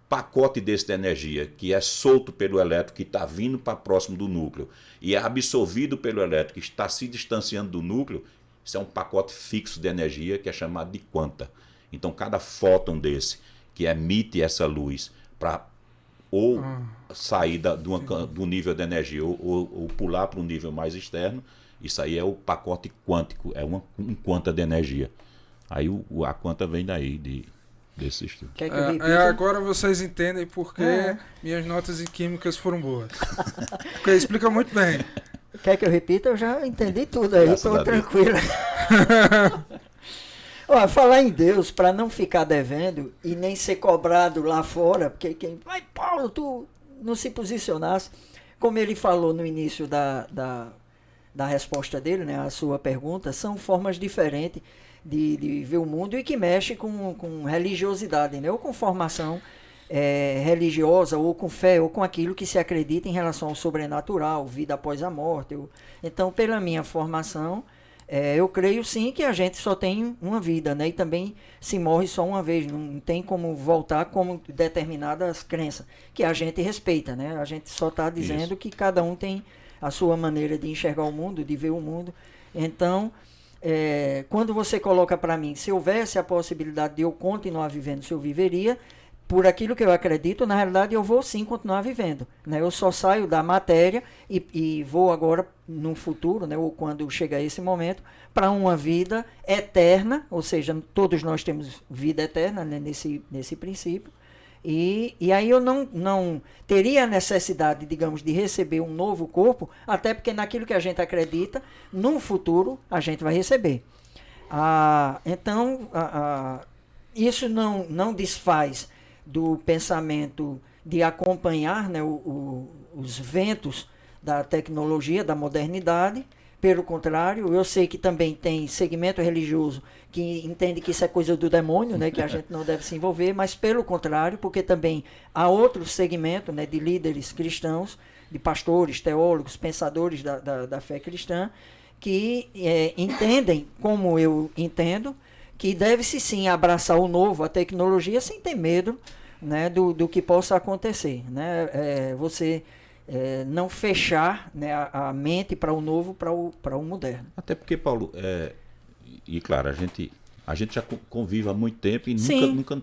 pacote desse de energia que é solto pelo elétron, que está vindo para próximo do núcleo e é absorvido pelo elétron, que está se distanciando do núcleo, Isso é um pacote fixo de energia que é chamado de quanta. Então, cada fóton desse que emite essa luz para ou sair do nível de energia ou pular para um nível mais externo, isso aí é o pacote quântico, é um quanta de energia. Aí a quanta vem daí, desse estudo. Quer que eu repita? Agora vocês entendem por que minhas notas em químicas foram boas. Porque explica muito bem. Quer que eu repita? Eu já entendi tudo aí, Graças estou a Deus. tranquilo. Ó, falar em Deus, para não ficar devendo e nem ser cobrado lá fora, porque quem. Mas, Paulo, tu não se posicionasse. Como ele falou no início da resposta dele, né, a sua pergunta, são formas diferentes de ver o mundo e que mexe com religiosidade, né, ou com formação religiosa, ou com fé, ou com aquilo que se acredita em relação ao sobrenatural, vida após a morte. Então, pela minha formação, eu creio sim que a gente só tem uma vida, né? E também se morre só uma vez, não tem como voltar como determinadas crenças, que a gente respeita, né? A gente só está dizendo que cada um tem a sua maneira de enxergar o mundo, de ver o mundo. Então, quando você coloca para mim, se houvesse a possibilidade de eu continuar vivendo, se eu viveria, por aquilo que eu acredito, na realidade eu vou sim continuar vivendo, né? Eu só saio da matéria e vou agora no futuro, né? Ou quando chegar esse momento, para uma vida eterna, ou seja, todos nós temos vida eterna, né? nesse princípio, e aí eu não teria a necessidade, digamos, de receber um novo corpo, até porque naquilo que a gente acredita, no futuro a gente vai receber. Então, isso não desfaz do pensamento de acompanhar, né, os ventos da tecnologia, da modernidade. Pelo contrário, eu sei que também tem segmento religioso que entende que isso é coisa do demônio, né, que a gente não deve se envolver, mas pelo contrário, porque também há outro segmento, né, de líderes cristãos, de pastores, teólogos, pensadores da fé cristã, que entendem, como eu entendo, que deve-se sim abraçar o novo, a tecnologia, sem ter medo, né, do que possa acontecer, né? Você não fechar, né, a mente para o novo, para o moderno. Até porque, Paulo, e claro, a gente já convive há muito tempo e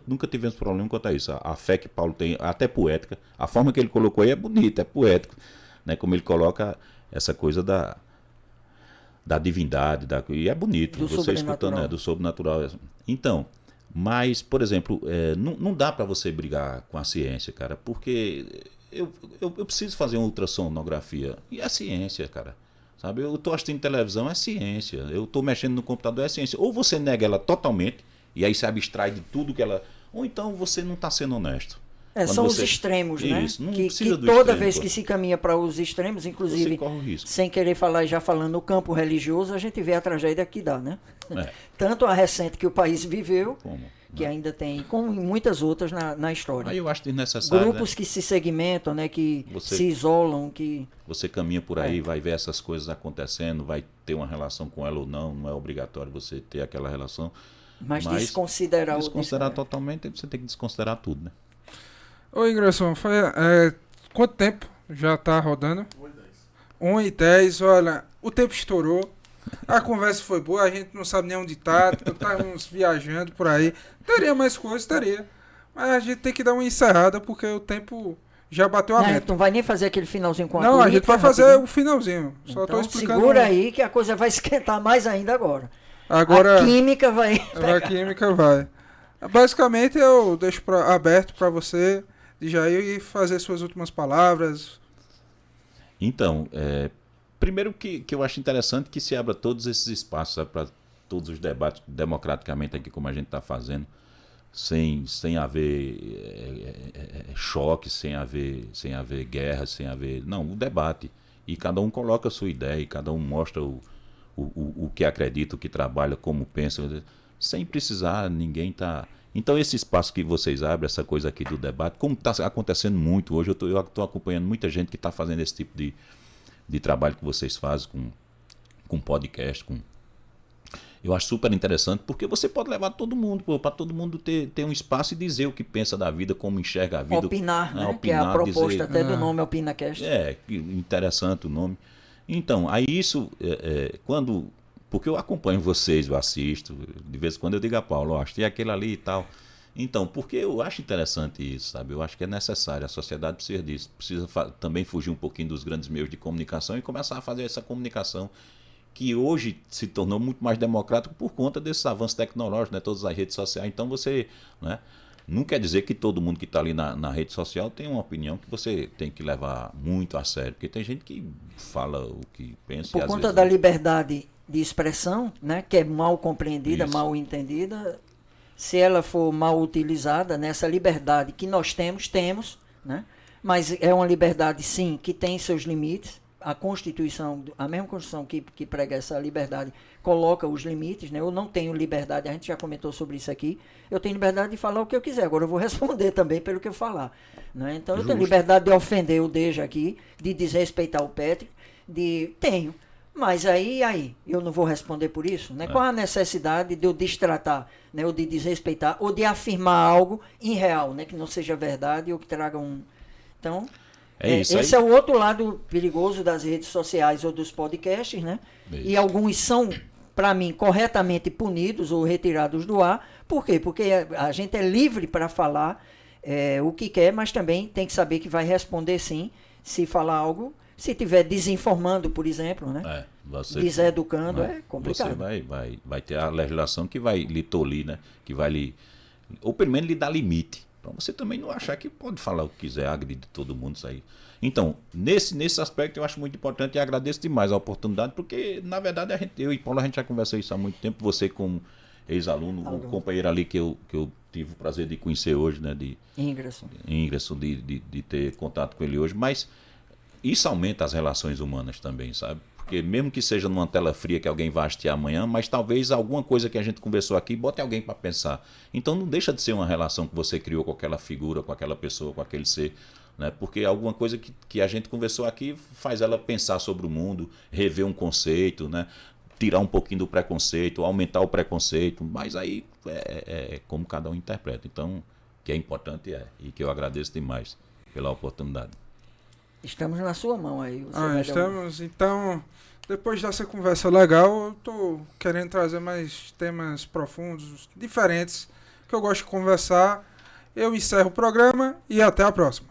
nunca tivemos problema quanto a isso. A fé que Paulo tem, até poética, a forma que ele colocou aí é bonita, é poético, né? Como ele coloca essa coisa da divindade, e é bonito, você escutando, do sobrenatural. Então, mas, por exemplo, não dá para você brigar com a ciência, cara, porque eu preciso fazer uma ultrassonografia, e é ciência, cara, sabe? Eu tô assistindo televisão, é ciência, eu tô mexendo no computador, é ciência. Ou você nega ela totalmente, e aí se abstrai de tudo que ela... Ou então você não está sendo honesto. São os extremos, né? Isso, não que precisa do toda extremo, vez que se caminha para os extremos, inclusive, você corre o risco. sem querer falar, já falando no campo religioso, a gente vê a tragédia que dá, né? Tanto a recente que o país viveu, que ainda tem, como em muitas outras na história. Aí eu acho desnecessário, grupos, né, que se segmentam, né, que se isolam, que... Você caminha por aí, vai ver essas coisas acontecendo, vai ter uma relação com ela ou não é obrigatório você ter aquela relação. Mas desconsiderar totalmente, você tem que desconsiderar tudo, né? Ô, Ingresson, quanto tempo já tá rodando? 1h10. Olha, o tempo estourou. A conversa foi boa, a gente não sabe nem onde tá, estávamos viajando por aí. Teria mais coisas, teria. Mas a gente tem que dar uma encerrada, porque o tempo já bateu a meta. Não vai nem fazer aquele finalzinho com a Não, a gente vai fazer o finalzinho. Só então, tô explicando. Segura aí que a coisa vai esquentar mais ainda agora. Agora a química vai... A química vai. Basicamente, eu deixo aberto para você, de Jair, fazer suas últimas palavras. Então, primeiro que eu acho interessante que se abra todos esses espaços para todos os debates democraticamente aqui, como a gente está fazendo, sem haver choque, sem haver guerra, sem haver... Não, o debate. E cada um coloca a sua ideia, e cada um mostra o que acredita, o que trabalha, como pensa, sem precisar, ninguém tá... Então esse espaço que vocês abrem, essa coisa aqui do debate, como está acontecendo muito hoje, eu estou acompanhando muita gente que está fazendo esse tipo de trabalho que vocês fazem com podcast, eu acho super interessante, porque você pode levar todo mundo, para todo mundo ter um espaço e dizer o que pensa da vida, como enxerga a vida. Opinar, né? Que é a proposta dizer, até do nome OpinaCast. Interessante o nome. Então, aí isso, quando Porque eu acompanho vocês, eu assisto, de vez em quando eu digo a Paulo, ó, tem aquele ali e tal. Então, porque eu acho interessante isso, sabe? Eu acho que é necessário, a sociedade precisa disso. Precisa também fugir um pouquinho dos grandes meios de comunicação e começar a fazer essa comunicação que hoje se tornou muito mais democrático por conta desses avanços tecnológicos, né? Todas as redes sociais. Então você, né? Não quer dizer que todo mundo que está ali na rede social tem uma opinião que você tem que levar muito a sério, porque tem gente que fala o que pensa. Por e às conta vezes da liberdade de expressão, né, que é mal compreendida, Isso. mal entendida, se ela for mal utilizada, nessa liberdade que nós temos, né, mas é uma liberdade, sim, que tem seus limites. A Constituição, a mesma Constituição que prega essa liberdade, coloca os limites, né? Eu não tenho liberdade, a gente já comentou sobre isso aqui, eu tenho liberdade de falar o que eu quiser, agora eu vou responder também pelo que eu falar. Né? Então eu tenho liberdade de ofender o Deja aqui, de desrespeitar o Patrick, tenho. Mas aí, eu não vou responder por isso? Né? Qual a necessidade de eu destratar, né? Ou de desrespeitar, ou de afirmar algo irreal, né? Que não seja verdade ou que traga um... Então... esse é o outro lado perigoso das redes sociais ou dos podcasts, né? Isso. E alguns são, para mim, corretamente punidos ou retirados do ar. Por quê? Porque a gente é livre para falar o que quer, mas também tem que saber que vai responder sim, se falar algo, se estiver desinformando, por exemplo, né? Deseducando, é complicado. Você vai ter a legislação que vai lhe tolir, né? Que vai lhe... Ou pelo menos lhe dar limite. Para você também não achar que pode falar o que quiser, agredir todo mundo, isso aí. Então, nesse aspecto eu acho muito importante e agradeço demais a oportunidade, porque, na verdade, eu e Paulo, a gente já conversou isso há muito tempo, você como ex-aluno, o companheiro ali que eu tive o prazer de conhecer hoje, né? Ingresso, de ter contato com ele hoje, mas isso aumenta as relações humanas também, sabe? Porque mesmo que seja numa tela fria que alguém vai assistir amanhã, mas talvez alguma coisa que a gente conversou aqui bote alguém para pensar. Então não deixa de ser uma relação que você criou com aquela figura, com aquela pessoa, com aquele ser, né? Porque alguma coisa que a gente conversou aqui faz ela pensar sobre o mundo, rever um conceito, né? Tirar um pouquinho do preconceito, aumentar o preconceito, mas aí é como cada um interpreta. Então, o que é importante e que eu agradeço demais pela oportunidade. Estamos na sua mão aí. Estamos, então, depois dessa conversa legal, eu estou querendo trazer mais temas profundos, diferentes, que eu gosto de conversar. Eu encerro o programa e até a próxima.